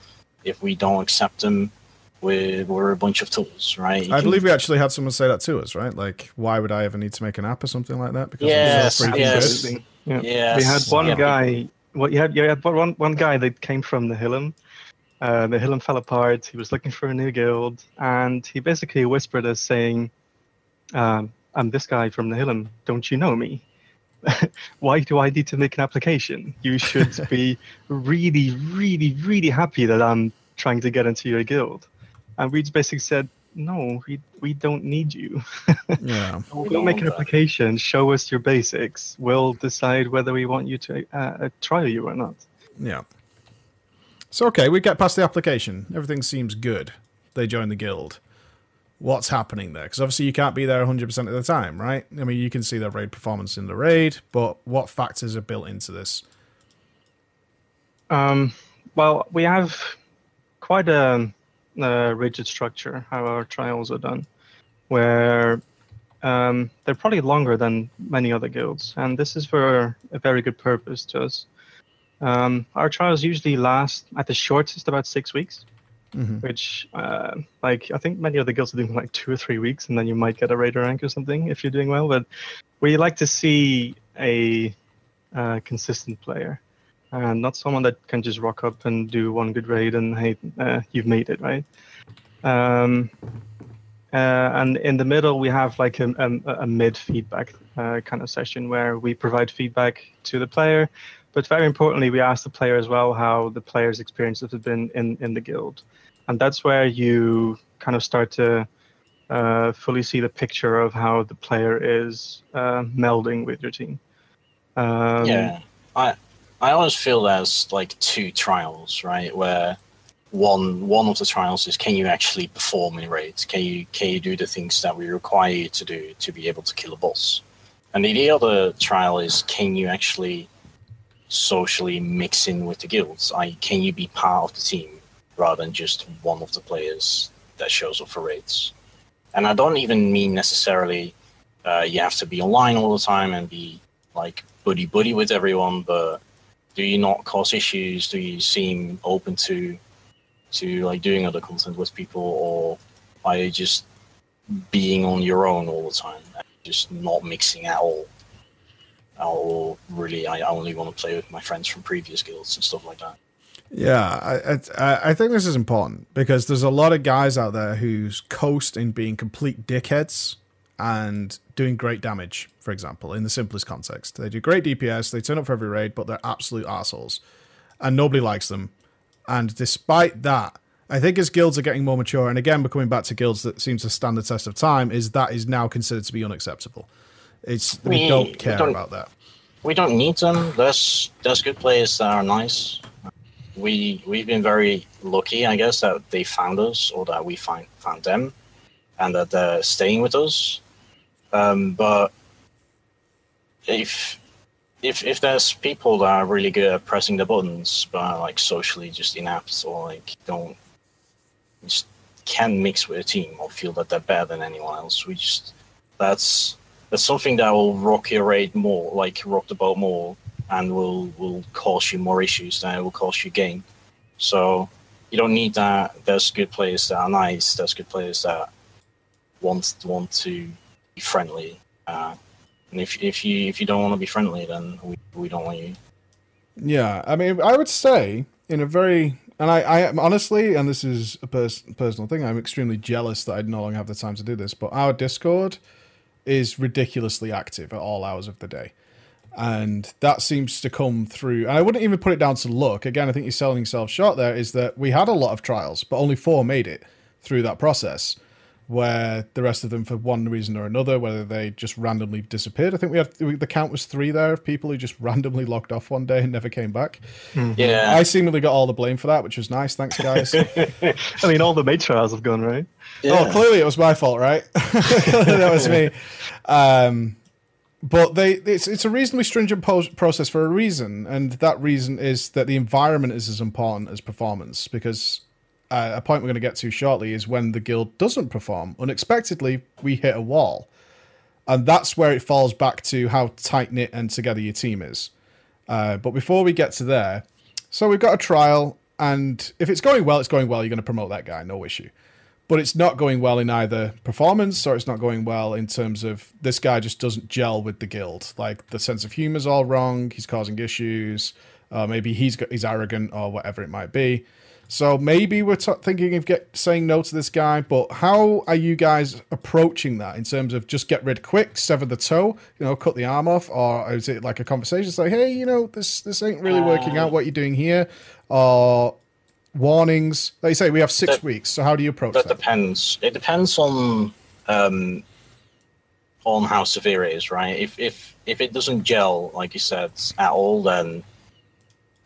if we don't accept them, we're a bunch of tools, right? I believe we actually had someone say that to us, right? Like, why would I ever need to make an app or something like that? Because yes. We had one guy. Well, you had one guy that came from the Hillam. The Hillam fell apart. He was looking for a new guild, and he basically whispered us saying, "I'm this guy from the Hillam. Don't you know me? Why do I need to make an application? You should be really, really, really happy that I'm trying to get into your guild." And we just basically said, no, we don't need you. Yeah. We'll make an application. Show us your basics. We'll decide whether we want you to trial you or not. Yeah. So, okay, we get past the application. Everything seems good. They join the guild. What's happening there? Because obviously you can't be there 100% of the time, right? I mean, you can see their raid performance in the raid, but what factors are built into this? Well, we have quite a rigid structure how our trials are done, where they're probably longer than many other guilds, and this is for a very good purpose to us. Our trials usually last at the shortest about 6 weeks, which like I think many other guilds are doing like 2 or 3 weeks, and then you might get a raider rank or something if you're doing well. But we like to see a consistent player, and not someone that can just rock up and do one good raid and hey, you've made it, right? And in the middle, we have like a mid feedback kind of session where we provide feedback to the player. But very importantly, we ask the player as well how the player's experiences have been in the guild. And that's where you kind of start to fully see the picture of how the player is melding with your team. Yeah, I always feel there's like 2 trials, right? Where one of the trials is, can you actually perform in raids? Can you do the things that we require you to do to be able to kill a boss? And the other trial is, can you actually socially mix in with the guilds? Can you be part of the team rather than just one of the players that shows up for raids? And I don't even mean necessarily you have to be online all the time and be like buddy with everyone, but do you not cause issues? Do you seem open to like doing other content with people, or are you just being on your own all the time and just not mixing at all? Or really, I only want to play with my friends from previous guilds and stuff like that. Yeah, I think this is important because there's a lot of guys out there who's coast in being complete dickheads and doing great damage, for example, in the simplest context. They do great DPS, they turn up for every raid, but they're absolute assholes. And nobody likes them. And despite that, I think as guilds are getting more mature, and again, we're coming back to guilds that seem to stand the test of time, is that is now considered to be unacceptable. We don't care about that. We don't need them. There's good players that are nice. We've been very lucky, I guess, that they found us or that we found them, and that they're staying with us. But if there's people that are really good at pressing the buttons, but are like socially just inept or like just can't mix with a team or feel that they're better than anyone else, that's something that will rock your raid more, like rock the boat more, and will cause you more issues than it will cause you gain. So you don't need that. There's good players that are nice. There's good players that want to be friendly. And if you don't want to be friendly, then we don't want you. Yeah, I mean, I would say in a very, and I am honestly, and this is a personal thing, I'm extremely jealous that I no longer have the time to do this, but our Discord is ridiculously active at all hours of the day. And that seems to come through. And I wouldn't even put it down to luck. Again, I think you're selling yourself short there, is that we had a lot of trials, but only 4 made it through that process, where the rest of them, for one reason or another, whether they just randomly disappeared. I think the count was 3 there of people who just randomly logged off one day and never came back. Yeah. I seemingly got all the blame for that, which was nice. Thanks, guys. I mean, all the maid trials have gone, right? Yeah. Oh, clearly it was my fault, right? That was me. But it's a reasonably stringent process for a reason, and that reason is that the environment is as important as performance, because a point we're going to get to shortly is when the guild doesn't perform. Unexpectedly, we hit a wall. And that's where it falls back to how tight-knit and together your team is. But before we get to there, so we've got a trial, and if it's going well, it's going well. You're going to promote that guy, no issue. But it's not going well in either performance, or it's not going well in terms of this guy just doesn't gel with the guild. Like, the sense of humor's all wrong, he's causing issues, maybe he's arrogant, or whatever it might be. So maybe we're thinking of saying no to this guy, but how are you guys approaching that in terms of just get rid quick, sever the toe, cut the arm off, or is it like a conversation? It's like, hey, this ain't really working out what you're doing here, or warnings? Like you say, we have 6 weeks. So how do you approach that? That depends. It depends on how severe it is, right? If it doesn't gel, like you said, at all, then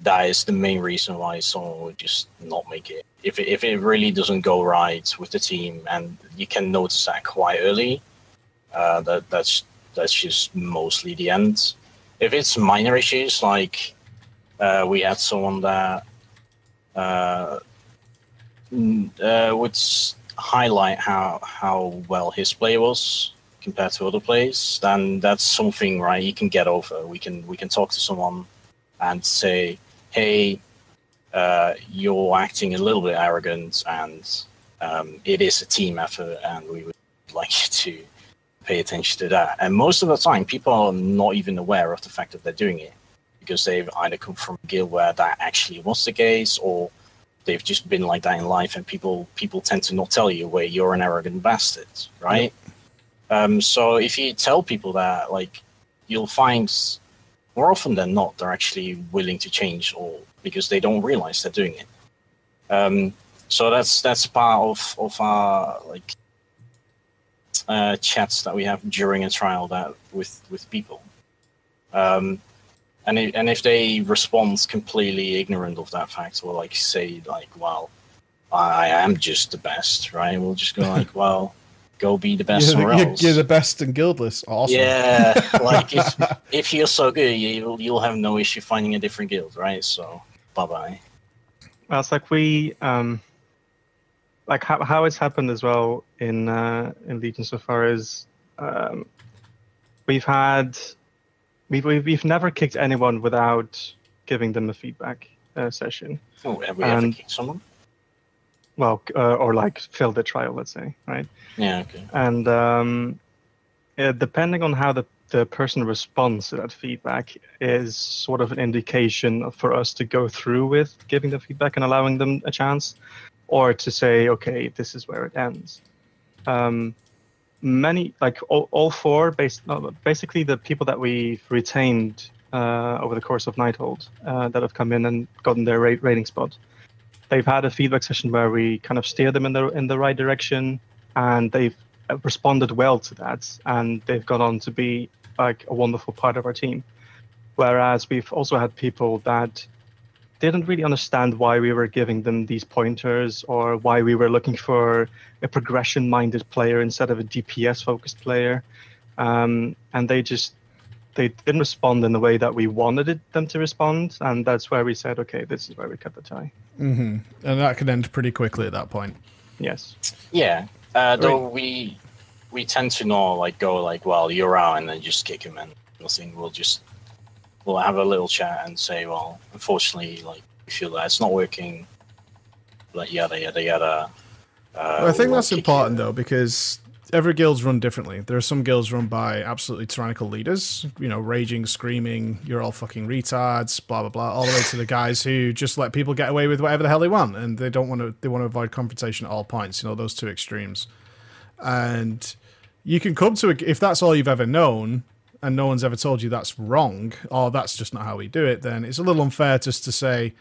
that is the main reason why someone would just not make it. If it really doesn't go right with the team, and you can notice that quite early, that's just mostly the end. If it's minor issues, like we had someone that would highlight how well his play was compared to other players, then that's something, right, you can get over. We can talk to someone and say, hey, you're acting a little bit arrogant, and it is a team effort, and we would like you to pay attention to that. And most of the time, people are not even aware of the fact that they're doing it, because they've either come from a guild where that actually was the case, or they've just been like that in life, and people tend to not tell you where you're an arrogant bastard, right? So if you tell people that, like, you'll find more often than not they're actually willing to change, or because they don't realize they're doing it. So that's part of our like chats that we have during a trial that with people. And if they respond completely ignorant of that fact, or like say like, well, I am just the best, right? We'll just go like, well, go be the best somewhere else. You're the best and guildless. Awesome. Yeah, like if you're so good, you'll have no issue finding a different guild, right? So bye bye. Well, it's like we like how it's happened as well in Legion so far is we've never kicked anyone without giving them a feedback session. Oh, have we ever kicked someone? Well, or like failed the trial, let's say, right? Yeah, okay. And depending on how the person responds to that feedback is sort of an indication for us to go through with giving the feedback and allowing them a chance, or to say, okay, this is where it ends. Many, like all four, basically the people that we've retained over the course of Nighthold that have come in and gotten their rating spot, they've had a feedback session where we kind of steer them in the right direction, and they've responded well to that, and they've gone on to be like a wonderful part of our team. Whereas we've also had people that didn't really understand why we were giving them these pointers, or why we were looking for a progression-minded player instead of a DPS-focused player, and they didn't respond in the way that we wanted them to respond, and that's where we said, okay, this is where we cut the tie. Mm-hmm. And that could end pretty quickly at that point. Yes. Yeah. Though we tend to not like go like, well, you're out, and then just kick him and nothing. We'll have a little chat and say, well, unfortunately, like, we feel that it's not working. Like yada yada yada. Well, I think that's important though, because every guild's run differently. There are some guilds run by absolutely tyrannical leaders, you know, raging, screaming, you're all fucking retards, blah, blah, blah, all the way to the guys who just let people get away with whatever the hell they want, and they want to avoid confrontation at all points, you know, those two extremes. And you can come to if that's all you've ever known, and no one's ever told you that's wrong, or that's just not how we do it, then it's a little unfair just to say,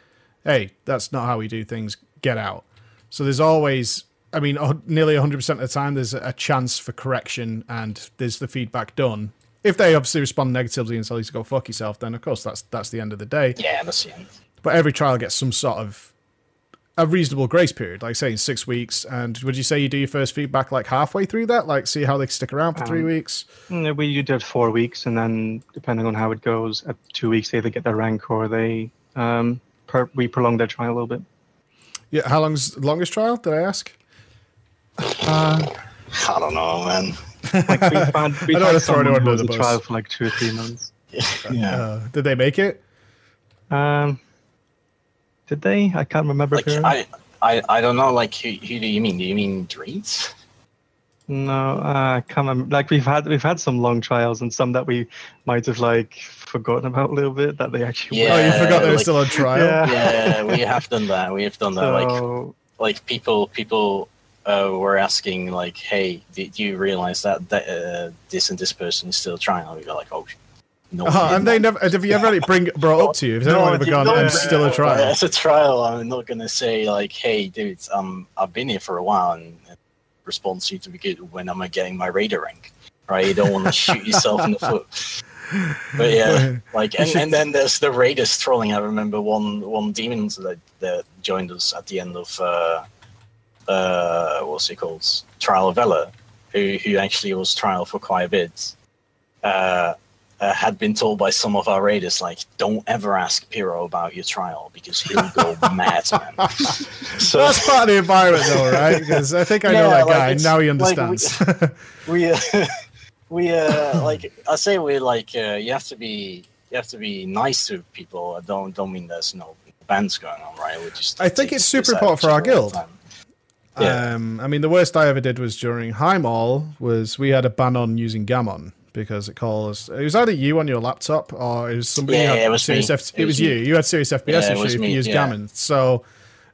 hey, that's not how we do things, get out. So there's always, I mean, nearly 100% of the time, there's a chance for correction, and there's the feedback done. If they obviously respond negatively and tell you to go fuck yourself, then of course that's the end of the day. Yeah, that's the end. But every trial gets some sort of a reasonable grace period, like say 6 weeks. And would you say you do your first feedback like halfway through that, like see how they stick around for 3 weeks? We did 4 weeks, and then depending on how it goes, at 2 weeks they either get their rank or they we prolong their trial a little bit. Yeah, how long's the longest trial? Did I ask? I don't know, man. Like we've had someone who was a trial for like 2 or 3 months. Yeah. Did they make it? Did they? I can't remember. Like, I don't know. Like, who do you mean? Do you mean Dreeds? No, I can't remember. Like we've had some long trials, and some that we might have like forgotten about a little bit that they actually. Yeah, oh, you forgot they were still on trial. Yeah, we have done that. We have done that. So, like people were asking like, hey, did you realize that this and this person is still trying? And we go like, oh No, And they never. Have you ever had it brought up to you? Has anyone ever gone, "I'm still a trial"? As a trial, I'm not gonna say like, "Hey, dude, I've been here for a while," and response seems to be good when I'm getting my raider rank. Right? You don't want to shoot yourself in the foot. But yeah, like, and then there's the raiders trolling. I remember one demon that joined us at the end of what's it called, Trial of Vela, who actually was trial for quite a bit. Had been told by some of our raiders, like, don't ever ask Piro about your trial because he'll go mad, man. So that's part of the environment, though, right? Because I think I know that guy. Now he understands. Like we like I say, we like you have to be nice to people. I don't mean there's no bands going on, right? I think it's super important for our guild. Yeah. I mean, the worst I ever did was during Highmall. Was we had a ban on using Gammon. Because it was either you on your laptop or it was somebody who had it was serious me. It was you. You had serious FPS issues if you used Gammon. So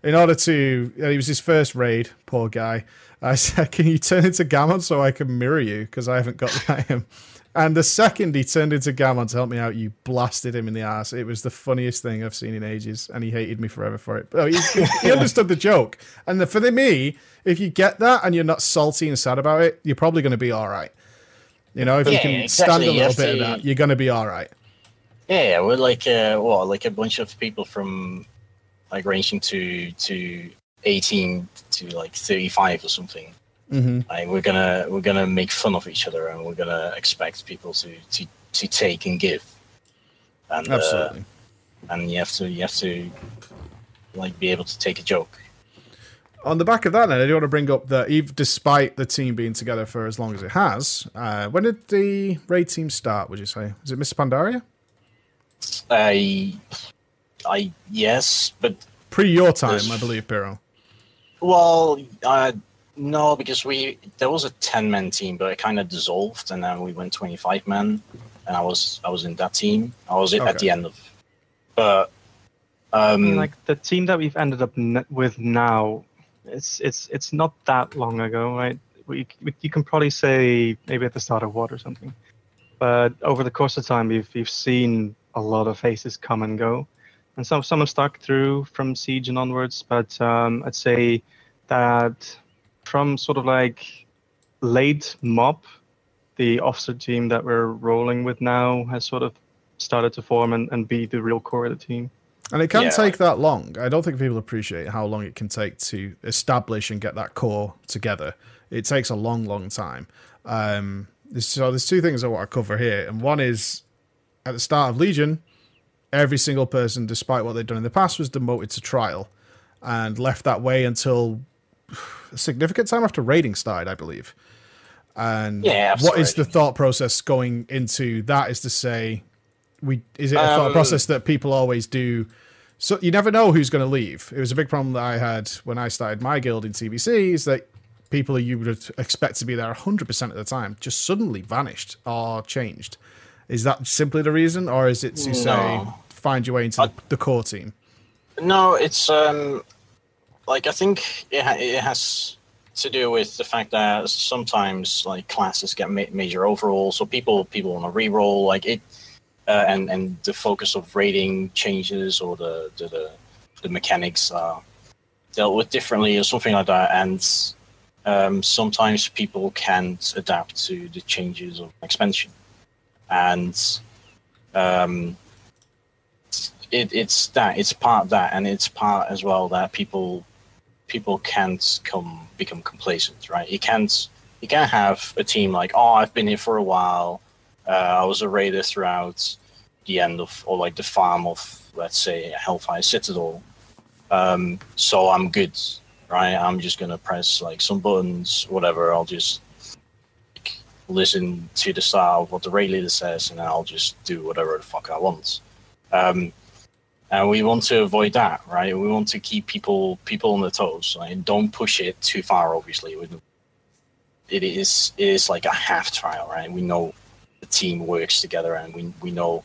in order to... It was his first raid, poor guy. I said, can you turn into Gammon so I can mirror you? Because I haven't got him. And the second he turned into Gammon to help me out, you blasted him in the ass. It was the funniest thing I've seen in ages, and he hated me forever for it. But he understood the joke. And for me, if you get that and you're not salty and sad about it, you're probably going to be all right. You know, if you can stand a little bit of that, you're going to be all right. Yeah, we're like like a bunch of people from like ranging to 18 to like 35 or something. Mm-hmm. Like we're gonna make fun of each other, and we're gonna expect people to take and give. And absolutely. And you have to like be able to take a joke. On the back of that, then, I do want to bring up that even despite the team being together for as long as it has, when did the raid team start, would you say? Is it Mr. Pandaria? Yes, but... Pre your time, I believe, Piroen. Well, no, because there was a 10-man team, but it kind of dissolved, and then we went 25-man, and I was in that team. I was at the end of... But... like, the team that we've ended up with now... It's not that long ago, right? You can probably say maybe at the start of WOD or something. But over the course of time, we've seen a lot of faces come and go, and some have stuck through from Siege and onwards. But I'd say that from sort of like late MOP, the officer team that we're rolling with now has sort of started to form and be the real core of the team. And it can take that long. I don't think people appreciate how long it can take to establish and get that core together. It takes a long, long time. So there's two things I want to cover here. And one is, at the start of Legion, every single person, despite what they'd done in the past, was demoted to trial and left that way until a significant time after raiding started, I believe. And what is the thought process going into that is to say... Is it a thought process that people always do? So you never know who's going to leave. It was a big problem that I had when I started my guild in TBC, is that people you would expect to be there 100% of the time just suddenly vanished or changed. Is that simply the reason, or is it to say find your way into the core team? No, it's like I think it has to do with the fact that sometimes like classes get major overhauls, so people want to reroll like it. And the focus of raiding changes, or the mechanics are dealt with differently, or something like that. And sometimes people can't adapt to the changes of expansion, and it's part of that, and it's part as well that people can't become complacent, right? You can't have a team like, oh, I've been here for a while. I was a raider throughout the end of, or like the farm of, let's say, Hellfire Citadel. So I'm good, right? I'm just going to press like some buttons, whatever. I'll just listen to the style of what the raid leader says, and I'll just do whatever the fuck I want. And we want to avoid that, right? We want to keep people on their toes. Right? Don't push it too far, obviously. It is like a half trial, right? We know the team works together, and we know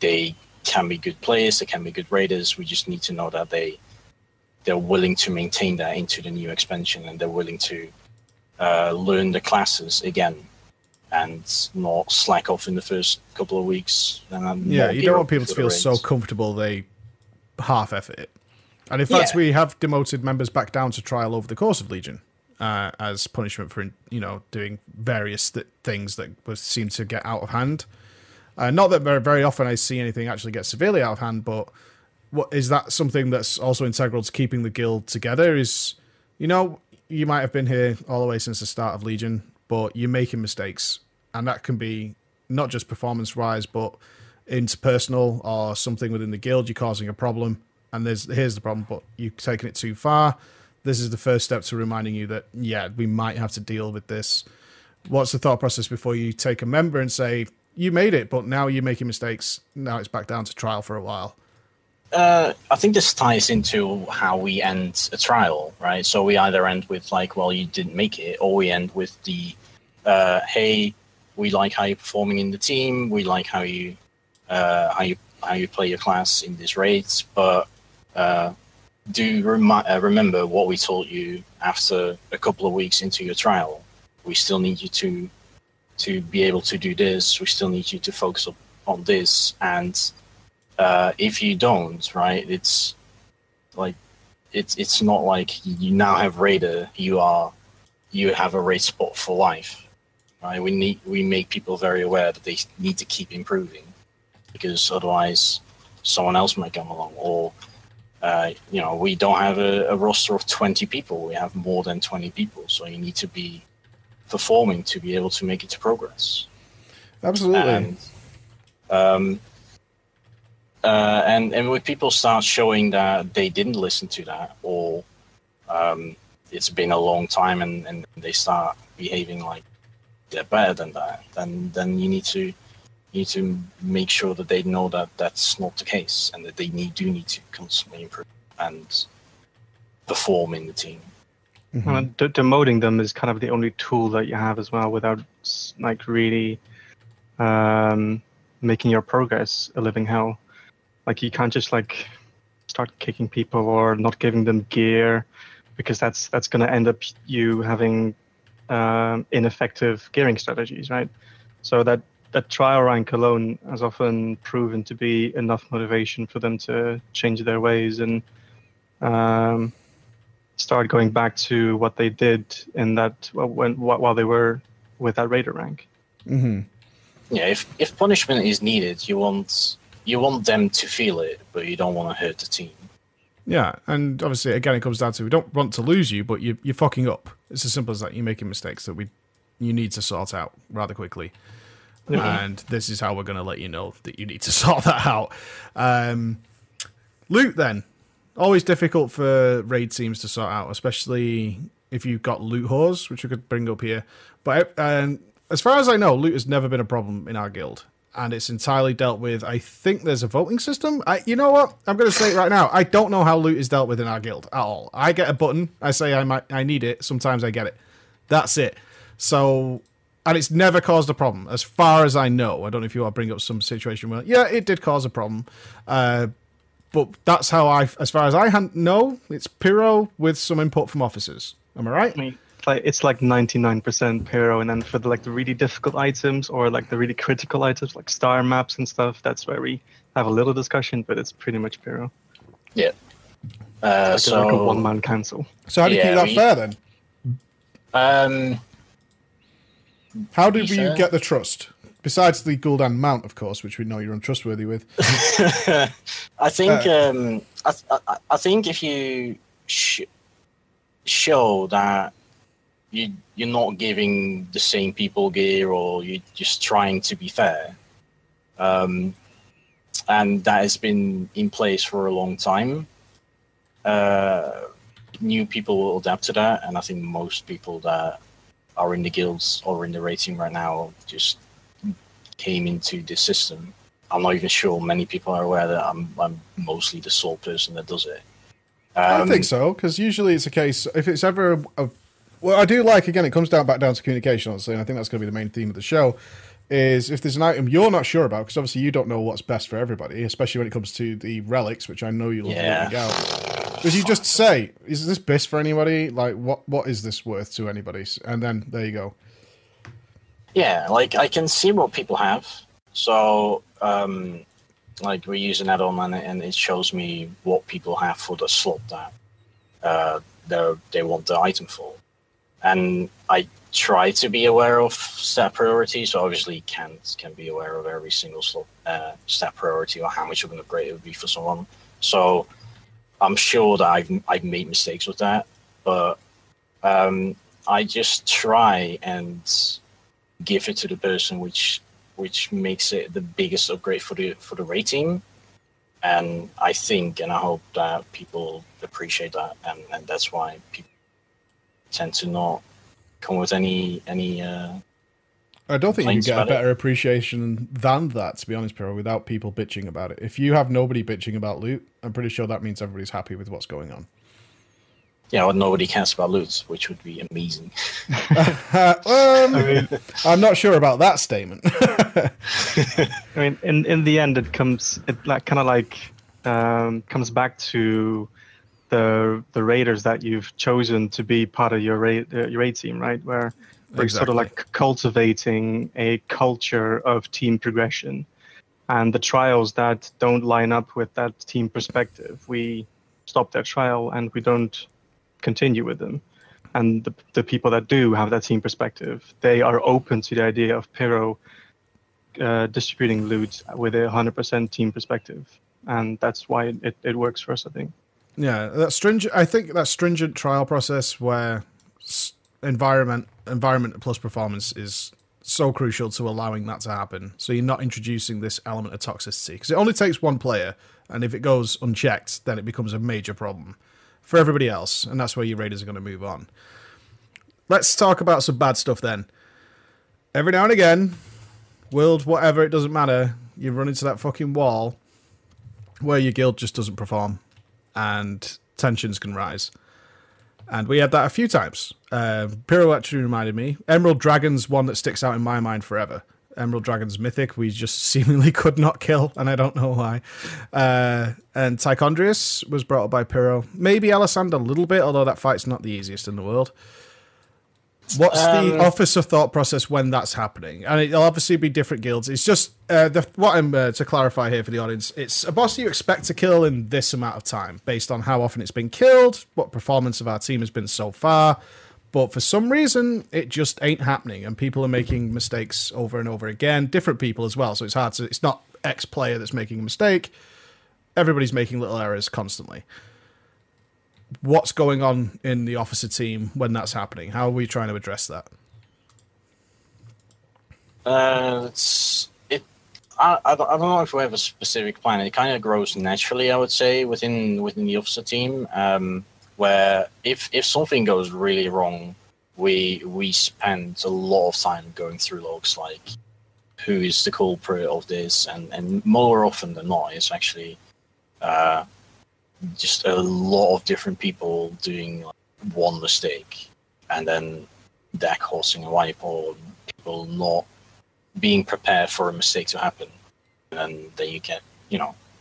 they can be good players, they can be good raiders. We just need to know that they're willing to maintain that into the new expansion, and they're willing to learn the classes again. and not slack off in the first couple of weeks. And yeah, you don't want people to feel so comfortable they half effort it. And in fact, we have demoted members back down to trial over the course of Legion as punishment for, doing various things that seem to get out of hand. Not that very often I see anything actually get severely out of hand, but is that something that's also integral to keeping the guild together? Is, you might have been here all the way since the start of Legion, but you're making mistakes. And that can be not just performance-wise, but interpersonal or something within the guild. You're causing a problem. And here's the problem, but you've taken it too far. This is the first step to reminding you that, yeah, we might have to deal with this. What's the thought process before you take a member and say, you made it, but now you're making mistakes. Now it's back down to trial for a while. I think this ties into how we end a trial, right? So we either end with like, well, you didn't make it, or we end with the, hey, we like how you're performing in the team. We like how you play your class in these raids, but do remember what we told you after a couple of weeks into your trial. We still need you to be able to do this. We still need you to focus on this. And if you don't, right, it's like it's not like you now have Raider. You have a raid spot for life, right? We make people very aware that they need to keep improving, because otherwise someone else might come along, or we don't have a roster of 20 people. We have more than 20 people, so you need to be performing to be able to make it to progress. Absolutely. And when people start showing that they didn't listen to that, or it's been a long time, and they start behaving like they're better than that, then you need to make sure that they know that that's not the case, and that they do need to constantly improve and perform in the team. Mm-hmm. Demoting them is kind of the only tool that you have as well, without like really making your progress a living hell. Like, you can't just like start kicking people or not giving them gear, because that's going to end up you having ineffective gearing strategies, right? So that trial rank alone has often proven to be enough motivation for them to change their ways and start going back to what they did in that while they were with that Raider rank. Mm-hmm. Yeah, if punishment is needed, you want them to feel it, but you don't want to hurt the team. Yeah, and obviously, again, it comes down to, we don't want to lose you, but you're fucking up. It's as simple as that. You're making mistakes that you need to sort out rather quickly. Mm-hmm. And this is how we're going to let you know that you need to sort that out. Loot, then. Always difficult for raid teams to sort out, especially if you've got loot whores, which we could bring up here. But as far as I know, loot has never been a problem in our guild. And it's entirely dealt with. I think there's a voting system. You know what? I'm going to say it right now. I don't know how loot is dealt with in our guild at all. I get a button. I say I need it. Sometimes I get it. That's it. So, and it's never caused a problem, as far as I know. I don't know if you want to bring up some situation where, yeah, it did cause a problem. But that's how as far as I know, it's Piroen with some input from officers. Am I right? I mean, it's like 99% Piroen, and then for the really difficult items, or like the really critical items like star maps and stuff, that's where we have a little discussion, but it's pretty much Piroen. Yeah. It's like a one-man cancel. So how do you keep that fair then? How did you get the trust? Besides the Gul'dan mount, of course, which we know you're untrustworthy with. I think I think if you show that you're not giving the same people gear, or you're just trying to be fair, and that has been in place for a long time, new people will adapt to that, and I think most people that are in the guilds or in the raid team right now just came into this system. I'm not even sure many people are aware that I'm mostly the sole person that does it. I think so, because usually it's a case, if it's ever well, I do like, again, it comes back down to communication, honestly, and I think that's going to be the main theme of the show, is if there's an item you're not sure about, because obviously you don't know what's best for everybody, especially when it comes to the relics, which I know you'll dig out. Does you just say, is this best for anybody? Like, what is this worth to anybody? And then, there you go. Yeah, like I can see what people have. So, like we use an add-on and it shows me what people have for the slot that they want the item for. And I try to be aware of stat priority, so obviously can be aware of every single slot stat priority or how much of an upgrade it would be for someone. So I'm sure that I've made mistakes with that, but I just try and give it to the person which makes it the biggest upgrade for the raid team. And I think and I hope that people appreciate that, and that's why people tend to not come with any I don't think you can complaints get a about better appreciation than that, to be honest, Piroen, without people bitching about it. If you have nobody bitching about loot, I'm pretty sure that means everybody's happy with what's going on. Yeah, well, nobody cares about loot, which would be amazing. I'm not sure about that statement. I mean, in the end, comes back to the raiders that you've chosen to be part of your raid team, right? Where we're sort of like cultivating a culture of team progression, and the trials that don't line up with that team perspective, we stop their trial and we don't continue with them. And the people that do have that team perspective, they are open to the idea of Pyro distributing loot with a 100% team perspective, and that's why it works for us, I think. Yeah, that stringent. I think that stringent trial process where environment plus performance is so crucial to allowing that to happen. So you're not introducing this element of toxicity, because it only takes one player, and if it goes unchecked, then it becomes a major problem for everybody else, and that's where your raiders are going to move on. Let's talk about some bad stuff then. Every now and again, world, whatever, it doesn't matter, you run into that fucking wall where your guild just doesn't perform, and tensions can rise. And we had that a few times. Piro actually reminded me. Emerald Dragon's one that sticks out in my mind forever. Emerald Dragon's mythic, we just seemingly could not kill, and I don't know why. And Tichondrius was brought up by Piro. Maybe Alisand a little bit, although that fight's not the easiest in the world. What's the officer thought process when that's happening? And it'll obviously be different guilds. It's just, what I'm to clarify here for the audience, it's a boss you expect to kill in this amount of time, based on how often it's been killed, what performance of our team has been so far. But for some reason, it just ain't happening, and people are making mistakes over and over again. Different people as well, so it's hard to... It's not X player that's making a mistake. Everybody's making little errors constantly. What's going on in the officer team when that's happening? How are we trying to address that? I don't know if we have a specific plan. It kind of grows naturally, I would say, within the officer team. Where if something goes really wrong, we spend a lot of time going through logs, like who is the culprit of this, and more often than not, it's actually just a lot of different people doing like one mistake, and then that causing a wipe, or people not being prepared for a mistake to happen, and then you get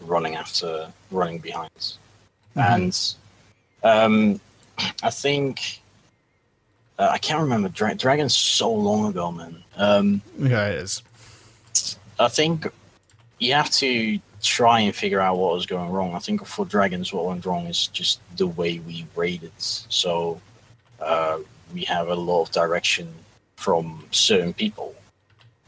running behind, and. I think I can't remember. Dragon's so long ago, man. Yeah, it is. I think you have to try and figure out what was going wrong. I think for Dragons, what went wrong is just the way we raided. So we have a lot of direction from certain people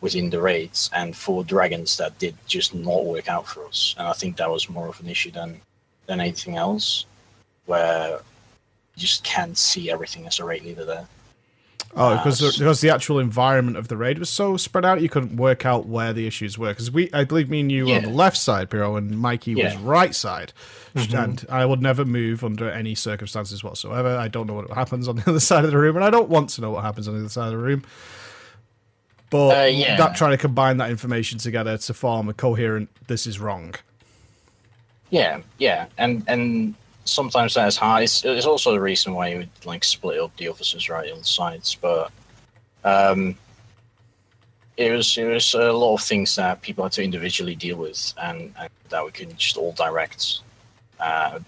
within the raids, and for Dragons, that did just not work out for us. And I think that was more of an issue than anything else, where you just can't see everything as a raid leader there. Oh, because the actual environment of the raid was so spread out, you couldn't work out where the issues were. Because I believe me and you were on the left side, Piro, and Mikey was right side. Mm-hmm. And I would never move under any circumstances whatsoever. I don't know what happens on the other side of the room, and I don't want to know what happens on the other side of the room. But that trying to combine that information together to form a coherent, this is wrong. Yeah, and sometimes that is hard. It's also the reason why you would like split up the officers right on sides. But it was a lot of things that people had to individually deal with, and that we couldn't just all direct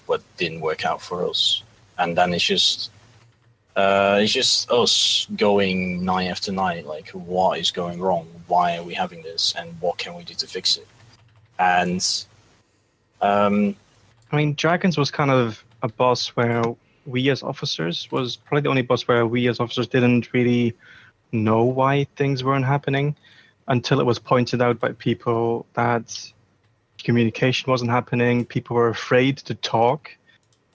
what didn't work out for us. And then it's just It's just us going night after night, like, what is going wrong? Why are we having this? And what can we do to fix it? And, I mean, Dragons was kind of a boss where we as officers was probably the only boss where we as officers didn't really know why things weren't happening until it was pointed out by people that communication wasn't happening. People were afraid to talk.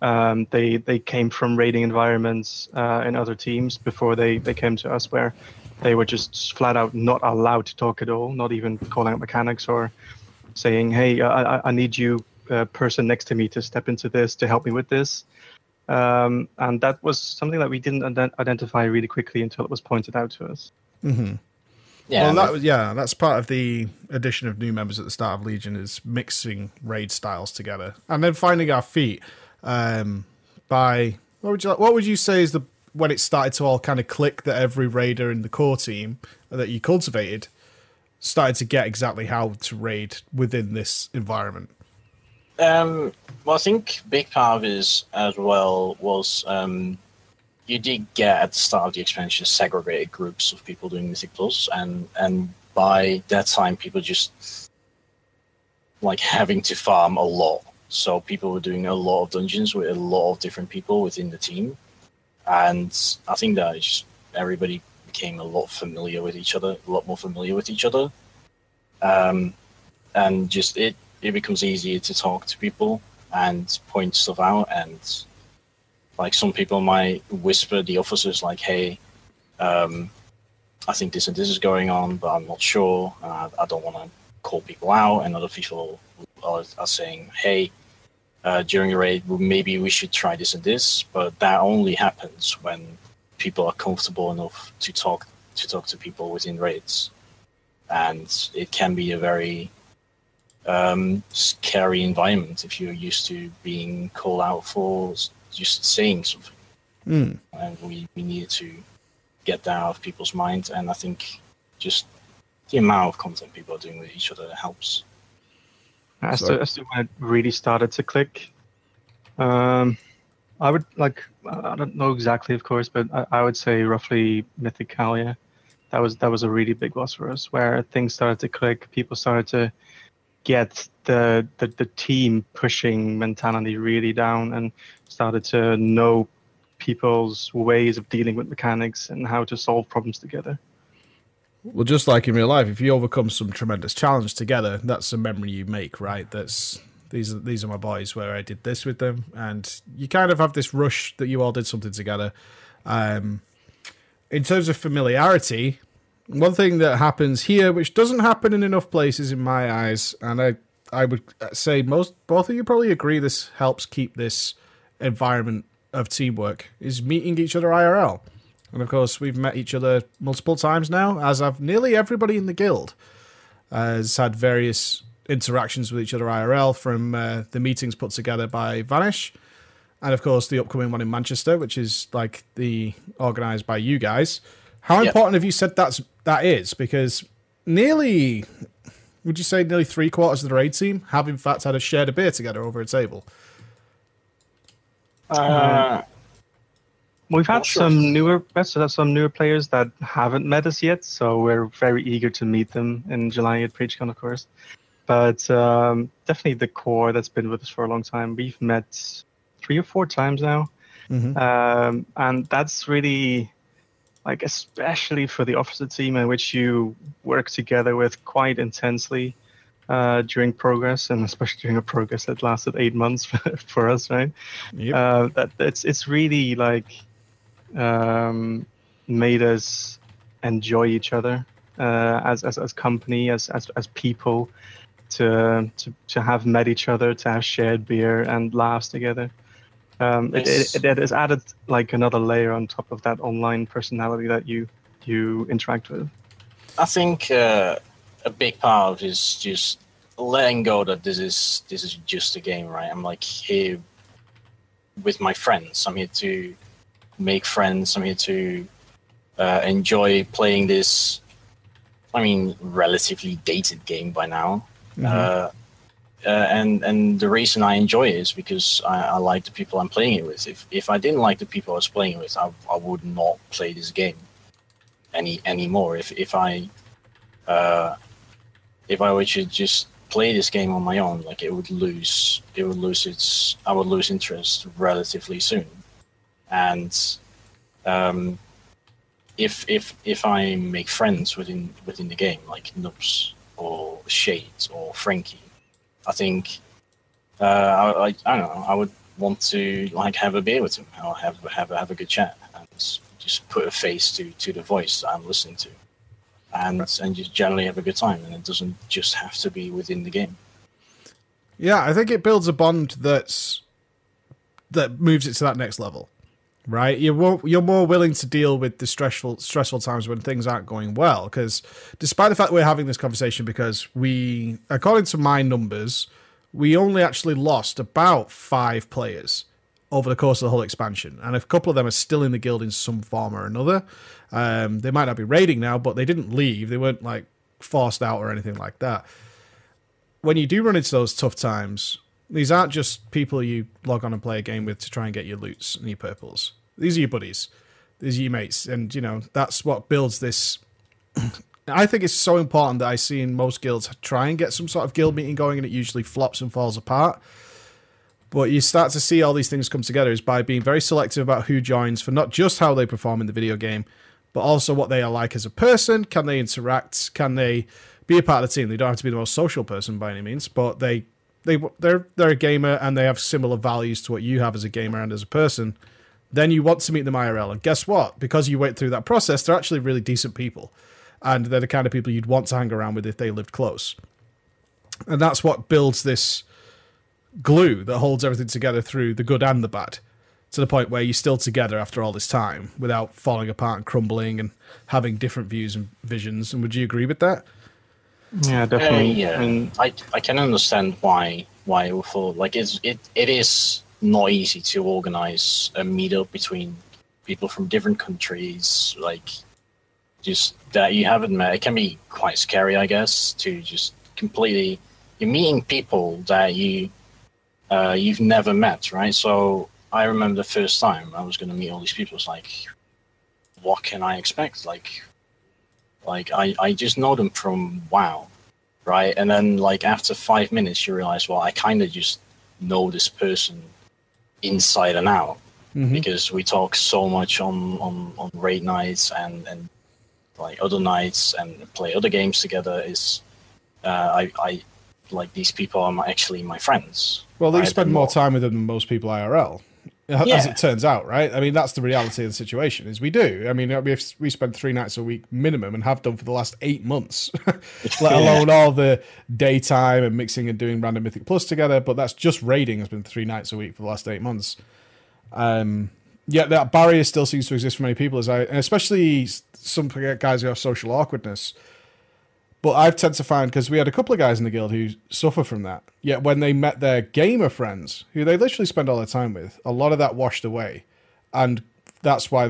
They came from raiding environments in other teams before they came to us, where they were just flat out not allowed to talk at all, not even calling out mechanics or saying, "Hey, I need you, person next to me, to step into this to help me with this." And that was something that we didn't identify really quickly until it was pointed out to us. Mm-hmm. yeah, Well, that's part of the addition of new members at the start of Legion, is mixing raid styles together and then finding our feet. By what would you say is when it started to all kind of click, that every raider in the core team that you cultivated started to get exactly how to raid within this environment? well, I think big part of it as well was you did get at the start of the expansion segregated groups of people doing Mythic Plus, and by that time people just like having to farm a lot. So people were doing a lot of dungeons with a lot of different people within the team, and I think that everybody became a lot familiar with each other, a lot more familiar with each other, and just it becomes easier to talk to people and point stuff out. And like some people might whisper the officers like, "Hey, I think this and this is going on, but I'm not sure. I don't want to call people out." And other people are saying, "Hey, during a raid, maybe we should try this and this." But that only happens when people are comfortable enough to talk to people within raids, and it can be a very scary environment if you're used to being called out for just saying something. And we needed to get that out of people's minds, and I think just the amount of content people are doing with each other helps. As to when it really started to click, I would I don't know exactly, of course, but I would say roughly Mythicalia. That was a really big boss for us, where things started to click. People started to get the team pushing mentality really down, and started to know people's ways of dealing with mechanics and how to solve problems together. Well, just like in real life, if you overcome some tremendous challenge together, that's a memory you make, right? These are my boys, where I did this with them, and you kind of have this rush that you all did something together. In terms of familiarity, one thing that happens here, which doesn't happen in enough places in my eyes, and I would say both of you probably agree this helps keep this environment of teamwork, is meeting each other IRL. And of course, we've met each other multiple times now, as have nearly everybody in the guild has had various interactions with each other IRL, from the meetings put together by Vanish, and of course the upcoming one in Manchester, which is like the organised by you guys. How important have you said that is? Because nearly 3/4 of the raid team have in fact had a shared beer together over a table? We've had some newer players that haven't met us yet, so we're very eager to meet them in July at PreachCon, of course. But definitely the core that's been with us for a long time. We've met 3 or 4 times now, and that's really, like, especially for the officer team, in which you work together with quite intensely during progress, and especially during a progress that lasted 8 months for us, right? Yep. That it's really like made us enjoy each other as company, as people, to have met each other, to have shared beer and laughs together. It has added like another layer on top of that online personality that you interact with. I think a big part of it is just letting go that this is just a game, right? I'm like here with my friends. I'm here to make friends. I'm here to enjoy playing this, I mean, relatively dated game by now. and the reason I enjoy it is because I like the people I'm playing it with. If I didn't like the people I was playing with, I would not play this game anymore. If I were to just play this game on my own, like I would lose interest relatively soon. And if I make friends within the game, like Nups or Shades or Frankie, I think I don't know. I would want to like have a beer with him, or have a good chat, and just put a face to the voice that I'm listening to, and just generally have a good time. And it doesn't just have to be within the game. Yeah, I think it builds a bond that moves it to that next level, right? You're more willing to deal with the stressful times when things aren't going well. Because despite the fact that we're having this conversation, because we, according to my numbers, we only actually lost about 5 players over the course of the whole expansion, and a couple of them are still in the guild in some form or another. They might not be raiding now, but they didn't leave. They weren't like forced out or anything like that. When you do run into those tough times, these aren't just people you log on and play a game with to try and get your loots and your purples. These are your buddies. These are your mates. And, you know, that's what builds this. I think it's so important that I see in most guilds try and get some sort of guild meeting going, and it usually flops and falls apart. But you start to see all these things come together is by being very selective about who joins, for not just how they perform in the video game, but also what they are like as a person. Can they interact? Can they be a part of the team? They don't have to be the most social person by any means, but they're a gamer and they have similar values to what you have as a gamer and as a person. Then you want to meet them IRL, and guess what? Because you went through that process, they're actually really decent people, and they're the kind of people you'd want to hang around with if they lived close. And that's what builds this glue that holds everything together through the good and the bad, to the point where you're still together after all this time without falling apart and crumbling and having different views and visions. And would you agree with that? Yeah, definitely. Yeah, I mean, I can understand why it would fall. Like it is not easy to organize a meetup between people from different countries, like just that you haven't met. It can be quite scary, I guess, to just completely, you're meeting people that you've never met, right? So I remember the first time I was going to meet all these people. It's like, what can I expect? Like I just know them from WoW, right? And then like after 5 minutes, you realize, well, I kind of just know this person inside and out, because we talk so much on raid nights and like other nights and play other games together. Is I like these people are actually my friends. Well, you spend more time with them than most people IRL, as it turns out, right? I mean, that's the reality of the situation, is we do. I mean, we spend 3 nights a week minimum and have done for the last 8 months, let alone all the daytime and mixing and doing random Mythic Plus together. But that's just raiding has been 3 nights a week for the last 8 months. Yet that barrier still seems to exist for many people, and especially some guys who have social awkwardness. But I've tend to find, because we had a couple of guys in the guild who suffer from that, yet when they met their gamer friends, who they literally spend all their time with, a lot of that washed away. And that's why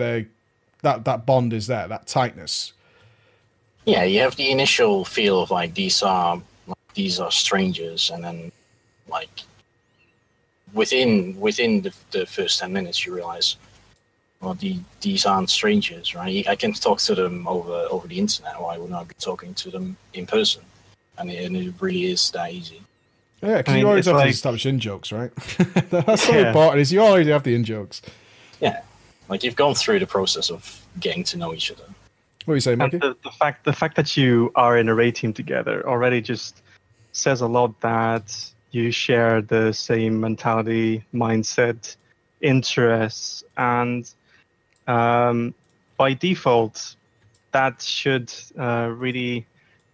that bond is there, that tightness. Yeah, you have the initial feel of like these are strangers, and then like within the first 10 minutes you realize, well, these aren't strangers, right? I can talk to them over the internet, or I would not be talking to them in person, and it really is that easy. Yeah, because you always have to establish in-jokes, right? That's so important, is you already have the in-jokes. Yeah, like you've gone through the process of getting to know each other. What are you saying, Mikey? The fact that you are in a raid team together already just says a lot, that you share the same mentality, mindset, interests, and by default, that should really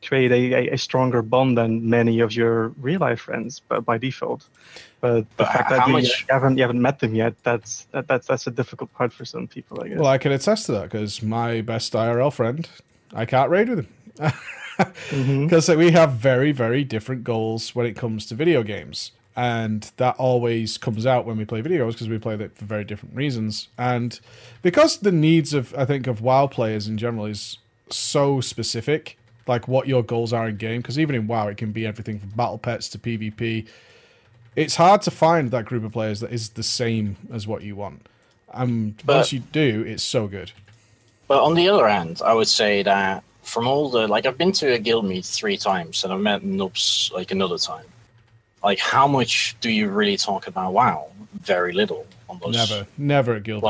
create a stronger bond than many of your real life friends, but by default. But the fact that you haven't met them yet, that's a difficult part for some people, I guess. Well, I can attest to that, because my best IRL friend, I can't raid with him. Because we have very, very different goals when it comes to video games. And that always comes out when we play video games, because we play it for very different reasons. And because the needs of, I think, of WoW players in general is so specific, like what your goals are in game, because even in WoW, it can be everything from battle pets to PvP. It's hard to find that group of players that is the same as what you want. Once you do, it's so good. But on the other hand, I would say that from all the I've been to a guild meet 3 times, and I've met Nups another time. Like, how much do you really talk about WoW? Very little on those. Never at guild.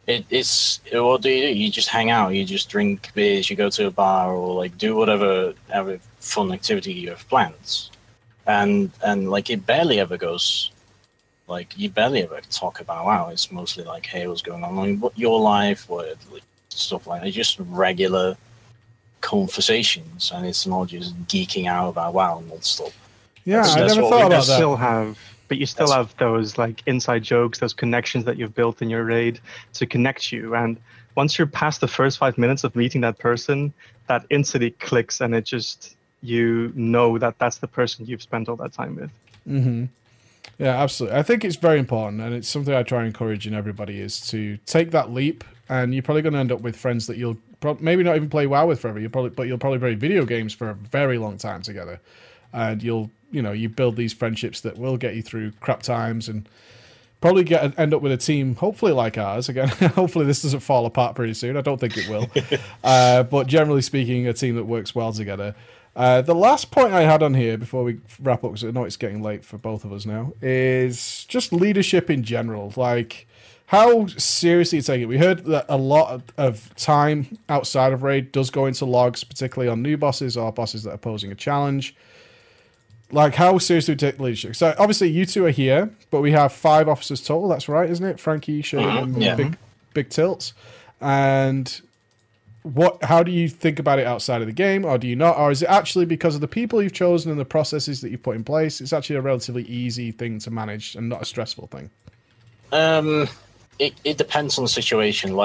It's what do? You just hang out, you just drink beers, you go to a bar, or do whatever fun activity you have planned, and it barely ever goes. You barely ever talk about WoW. It's mostly hey, what's going on? What your life, what stuff like that. Just regular conversations, and it's not just geeking out about WoW non-stop. Yeah, I never thought about that. But you still have those inside jokes, those connections that you've built in your raid to connect you. And once you're past the first 5 minutes of meeting that person, that instantly clicks, and it just, that that's the person you've spent all that time with. Mm-hmm. Yeah, absolutely. I think it's very important, and it's something I try and encourage in everybody, is to take that leap. And you're probably going to end up with friends that you'll maybe not even play WoW with forever. But you'll probably play video games for a very long time together, and you build these friendships that will get you through crap times, and probably end up with a team, hopefully like ours. Again, hopefully this doesn't fall apart pretty soon. I don't think it will. But generally speaking, a team that works well together. The last point I had on here before we wrap up, because I know it's getting late for both of us now, is just leadership in general. How seriously you take it. We heard that a lot of time outside of raid does go into logs, particularly on new bosses or bosses that are posing a challenge. How seriously we take leadership? So obviously you two are here, but we have 5 officers total. That's right, isn't it? Frankie, Shane, and Big Tilts. And how do you think about it outside of the game, or do you not? Or is it actually because of the people you've chosen and the processes that you've put in place? It's actually a relatively easy thing to manage and not a stressful thing. It depends on the situation.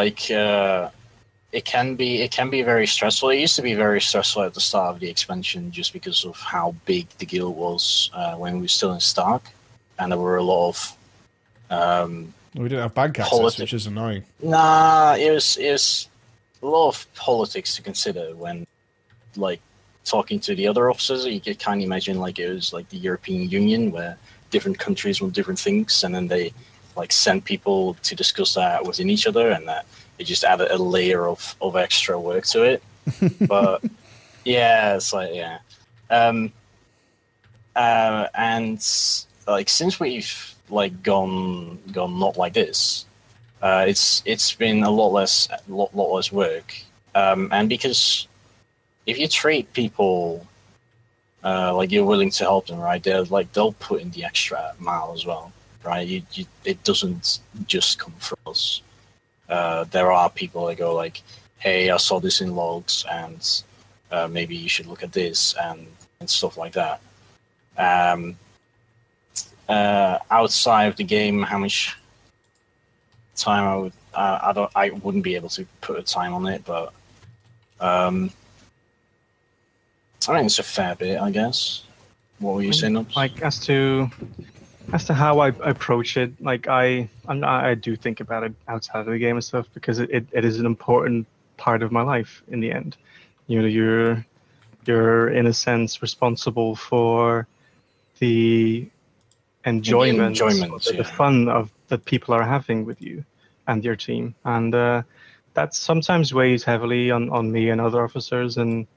It can be very stressful. It used to be very stressful at the start of the expansion, just because of how big the guild was when we were still in Stark, and there were a lot of we didn't have bank access, which is annoying. Nah, it was a lot of politics to consider when talking to the other officers. You could kind of imagine it was the European Union, where different countries want different things, and then they send people to discuss that within each other, and that it just added a layer of extra work to it. But yeah, it's and since we've gone not like this, it's been a lot less work, and because if you treat people you're willing to help them, right, they'll put in the extra mile as well. Right, it doesn't just come from us. There are people that go "Hey, I saw this in logs, and maybe you should look at this," and stuff like that. Outside of the game, how much time I wouldn't be able to put a time on it, but I think it's a fair bit, I guess. What were you saying, Nups? As to how I approach it, I do think about it outside of the game and stuff, because it is an important part of my life in the end. You're in a sense responsible for the enjoyment the fun that people are having with you and your team, and that sometimes weighs heavily on me and other officers, and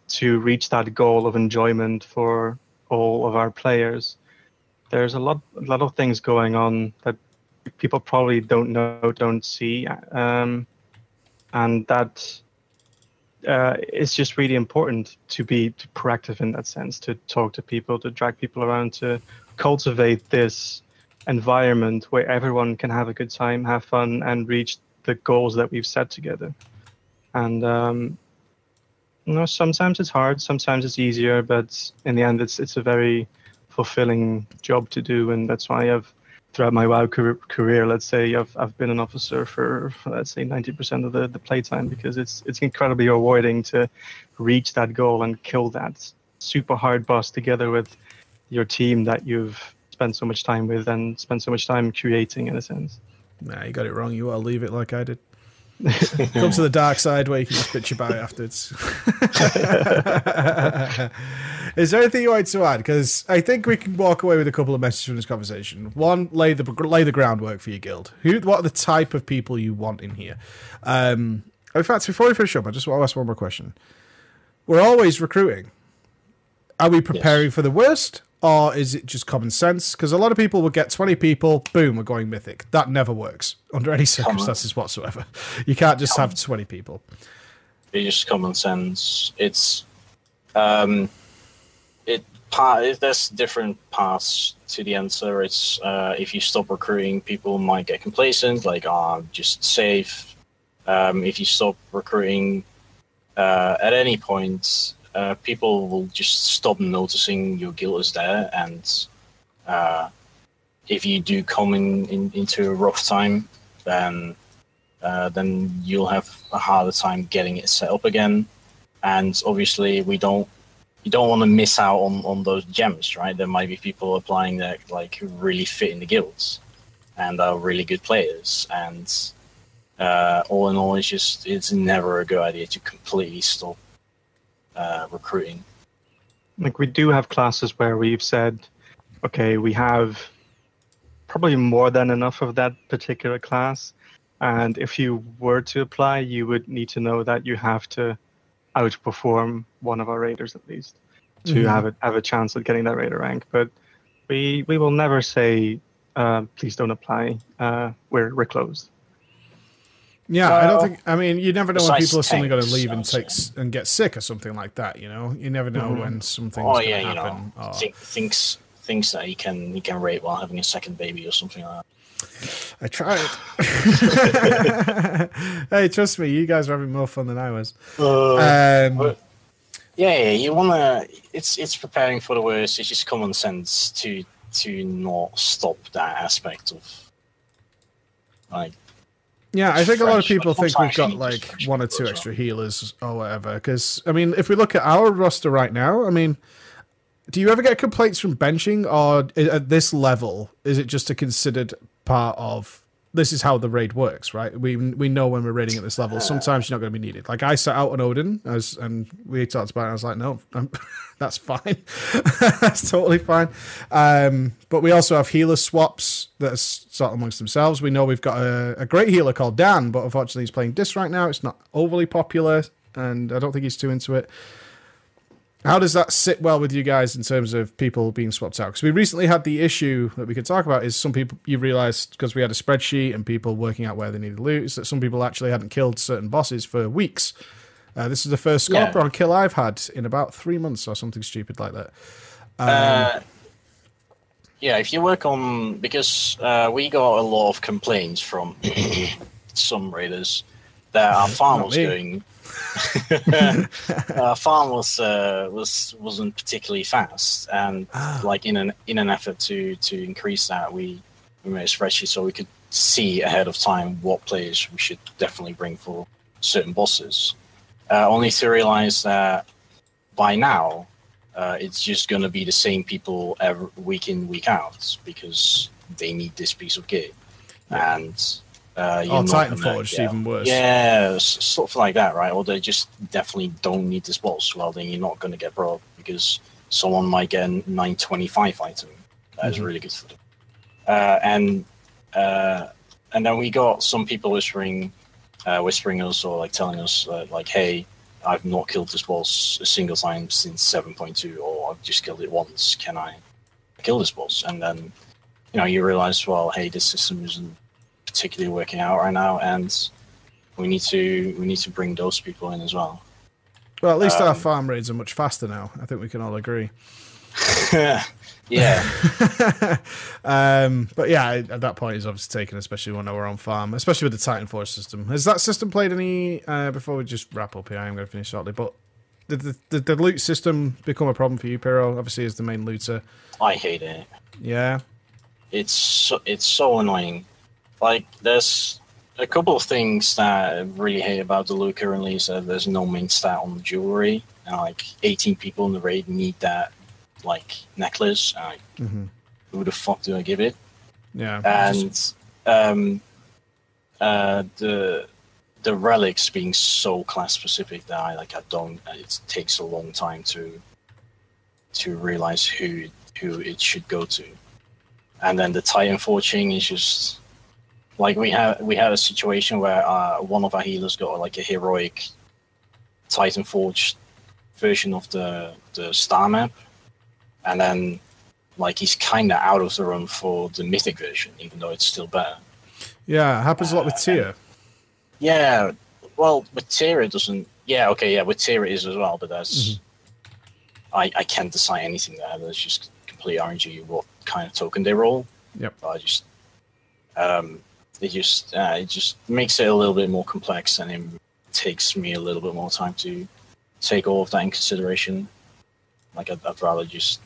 to reach that goal of enjoyment for all of our players. There's a lot of things going on that people probably don't see, and that it's just really important to be proactive in that sense, to talk to people, to drag people around, to cultivate this environment where everyone can have a good time, have fun, and reach the goals that we've set together. And sometimes it's hard, sometimes it's easier, but in the end, it's a very fulfilling job to do, and that's why throughout my WoW career, let's say I've been an officer for 90% of the playtime, because it's incredibly rewarding to reach that goal and kill that super hard boss together with your team that you've spent so much time with and spent so much time creating, in a sense. Nah, you got it wrong. You ought to leave it like I did. Come to the dark side where you can just bitch about it afterwards. Is there anything you want to add? Because I think we can walk away with a couple of messages from this conversation. One, lay the groundwork for your guild. What are the type of people you want in here? In fact, before we finish up, I just want to ask one more question. We're always recruiting. Are we preparing for the worst? Or is it just common sense? Because a lot of people will get 20 people, boom, we're going mythic. That never works under any circumstances whatsoever. You can't just have 20 people. It's just common sense. It's there's different paths to the answer. It's if you stop recruiting, people might get complacent, like just save. If you stop recruiting at any point, people will just stop noticing your guild is there, and if you do come into a rough time, then you'll have a harder time getting it set up again. And obviously, you don't want to miss out on those gems, right? There might be people applying that like really fit in the guilds and are really good players. And all in all, it's never a good idea to completely stop recruiting. Like, we do have classes where we've said, okay, we have probably more than enough of that particular class, and if you were to apply, you would need to know that you have to outperform one of our raiders at least to have a chance at getting that raider rank. But we will never say please don't apply, we're closed. Yeah, I don't think. I mean, you never know when people are suddenly going to tanks, leave and get sick or something like that. You know, you never know when something's going to happen. Things that you can rate while having a second baby or something like that. I tried. Hey, trust me, you guys are having more fun than I was. You wanna. It's preparing for the worst. It's just common sense to not stop that aspect of like. Yeah, I think a lot of people think we've got like one or two extra healers or whatever. Because, I mean, if we look at our roster right now, I mean, do you ever get complaints from benching? Or at this level, is it just a considered part of, this is how the raid works, right? We know when we're raiding at this level, sometimes you're not going to be needed. Like, I set out on Odin, and we talked about it, and I was like, no, that's fine. That's totally fine. But we also have healer swaps that are sort of amongst themselves. We know we've got a great healer called Dan, but unfortunately he's playing Dis right now. It's not overly popular, and I don't think he's too into it. How does that sit well with you guys in terms of people being swapped out? Because we recently had the issue that we could talk about is some people, you realised, because we had a spreadsheet and people working out where they needed loot, is that some people actually hadn't killed certain bosses for weeks. This is the first Scorpion on kill I've had in about 3 months or something stupid like that. If you work on... Because we got a lot of complaints from some raiders that our farm was going... farm wasn't particularly fast, and like in an effort to increase that, we made a spreadsheet so we could see ahead of time what players we should definitely bring for certain bosses. Only to realize that by now it's just going to be the same people every week in, week out, because they need this piece of gear. And Titan Forged, even worse. Yeah, sort of like that, right? Or they just definitely don't need this boss. Well, then you're not going to get broke because someone might get a 925 item. That is really good for them. And then we got some people whispering us or like telling us like, hey, I've not killed this boss a single time since 7.2, or I've just killed it once. Can I kill this boss? And then, you realize, well, hey, this system isn't particularly working out right now, and we need to bring those people in as well. Well, at least our farm raids are much faster now. I think we can all agree. Yeah. But yeah, at that point is obviously taken, especially when we're on farm, especially with the Titan Force system. Has that system played any, before we just wrap up here, I'm going to finish shortly, but did the loot system become a problem for you, Piroen? Obviously as the main looter. I hate it. Yeah? It's so annoying. Like, there's a couple of things that I really hate about the loot currently is that there's no main stat on the jewelry, and like 18 people in the raid need that like necklace. Who the fuck do I give it? Yeah. And the the relics being so class specific that I don't. It takes a long time to realize who it should go to, and then the Titan forging is just like we had a situation where one of our healers got like a heroic Titan forged version of the star map, and then like he's kind of out of the run for the mythic version, even though it's still better. Yeah, it happens a lot with tier. Yeah, well, with tier it doesn't. Yeah, okay, yeah, with tier it is as well, but that's I can't decide anything there. That's just complete RNG what kind of token they roll. Yep. I just it just makes it a little bit more complex, and it takes me a little bit more time to take all of that in consideration. Like I'd rather just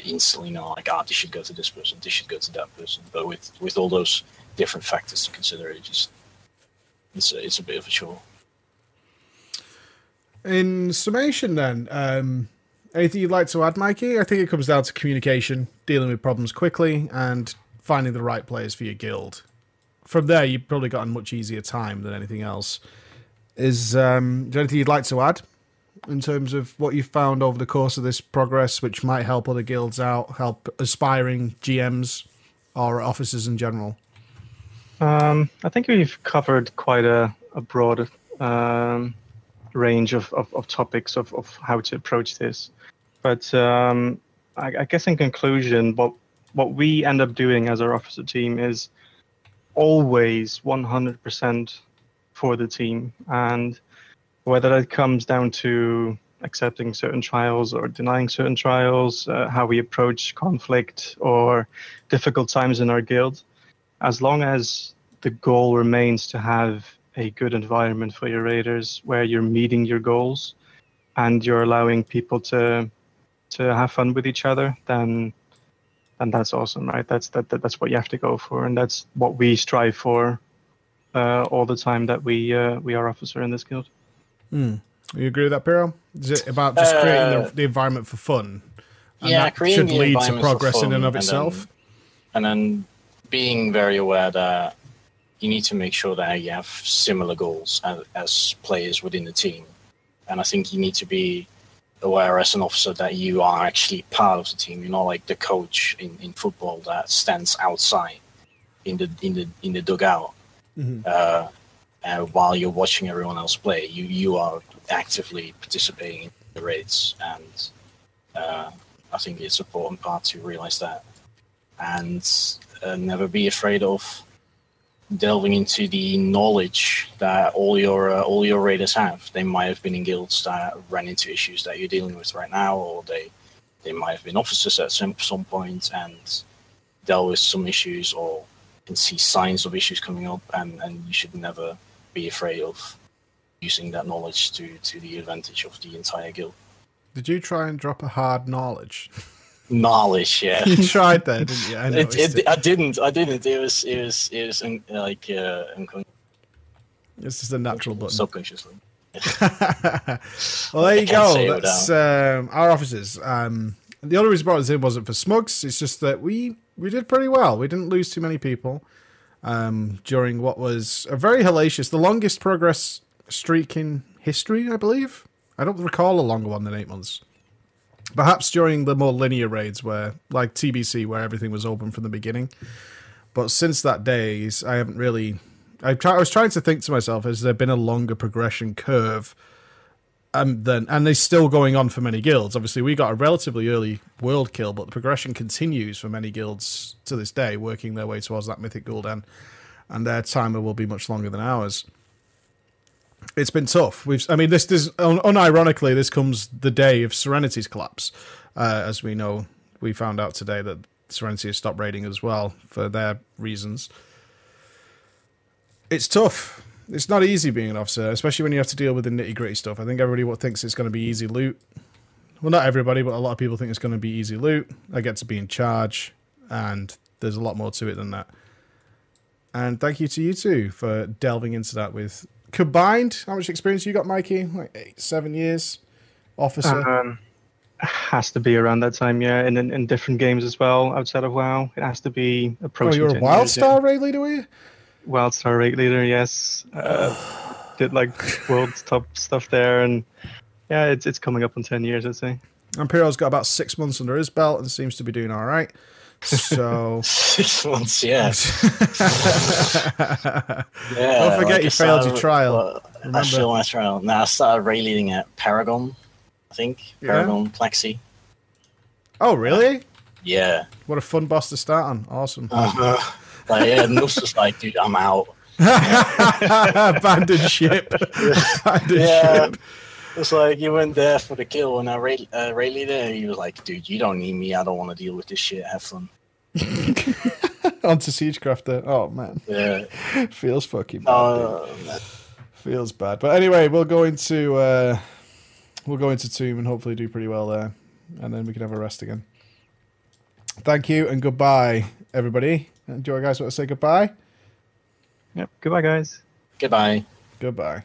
instantly know like, this should go to this person, this should go to that person. But with all those different factors to consider, it's a bit of a chore. In summation, then, anything you'd like to add, Mikey? I think it comes down to communication, dealing with problems quickly, and finding the right players for your guild. From there, you've probably got a much easier time than anything else. Is there anything you'd like to add in terms of what you've found over the course of this progress, which might help other guilds out, help aspiring GMs or officers in general? I think we've covered quite a broad range of topics of how to approach this. But I guess in conclusion, what we end up doing as our officer team is always 100% for the team. And whether that comes down to accepting certain trials or denying certain trials, how we approach conflict or difficult times in our guild, as long as the goal remains to have a good environment for your raiders where you're meeting your goals and you're allowing people to have fun with each other, then that's awesome, right? That's what you have to go for, and that's what we strive for all the time that we are officer in this guild. You agree with that, Piroen? Is it about just creating the environment for fun? And yeah, that creating should the lead to environment progress for in and fun, of itself. And then being very aware that you need to make sure that you have similar goals as players within the team. And I think you need to be aware as an officer that you are actually part of the team. You're not like the coach in football that stands outside in the dugout while you're watching everyone else play. You are actively participating in the raids, and I think it's an important part to realize that, and never be afraid of delving into the knowledge that all your raiders have. They might have been in guilds that ran into issues that you're dealing with right now, or they might have been officers at some point and dealt with some issues, or can see signs of issues coming up, and you should never be afraid of using that knowledge to the advantage of the entire guild. Did you try and drop a hard knowledge? Knowledge, yeah. You tried that, didn't you? I didn't. It was like it's just a natural button. Subconsciously. Well, there you go. That's our officers. The only reason I brought this in wasn't for smugs. It's just that we did pretty well. We didn't lose too many people during what was a very hellacious, the longest progress streak in history, I believe. I don't recall a longer one than 8 months. Perhaps during the more linear raids where, like TBC, where everything was open from the beginning. But since that days, I haven't really... I was trying to think to myself, has there been a longer progression curve? And they're still going on for many guilds. Obviously, we got a relatively early world kill, but the progression continues for many guilds to this day, working their way towards that mythic gul'dan. And their timer will be much longer than ours. It's been tough. This unironically, this comes the day of Serenity's collapse. As we know, we found out today that Serenity has stopped raiding as well for their reasons. It's tough. It's not easy being an officer, especially when you have to deal with the nitty-gritty stuff. I think everybody thinks it's going to be easy loot. Well, not everybody, but a lot of people think it's going to be easy loot. I get to be in charge, and there's a lot more to it than that. And thank you to you two for delving into that with... Combined, how much experience you got, Mikey? Like 7 years, officer. Has to be around that time, yeah. And in different games as well, outside of WoW, it has to be approaching. Oh, you're a WildStar raid leader, were you? Wildstar rate leader, yes. Did like world's top stuff there, and yeah, it's coming up on 10 years, I'd say. And Piro's got about 6 months under his belt and seems to be doing all right. So 6 months, yeah. Don't forget you failed your trial. I failed my trial. Now I started raid leading at Paragon, I think. Paragon Plexi. Oh, really? Yeah. What a fun boss to start on. Awesome. Like, yeah, Nups was like, dude, I'm out. Abandoned ship. Abandoned ship. It's like you went there for the kill and I raid leader, and he was like, dude, you don't need me. I don't want to deal with this shit. Have fun. Onto Siegecrafter. Oh, man. Yeah. Feels fucking bad. Feels bad. But anyway, we'll go into Tomb and hopefully do pretty well there. And then we can have a rest again. Thank you and goodbye, everybody. Do you guys want to say goodbye? Yep. Goodbye, guys. Goodbye. Goodbye.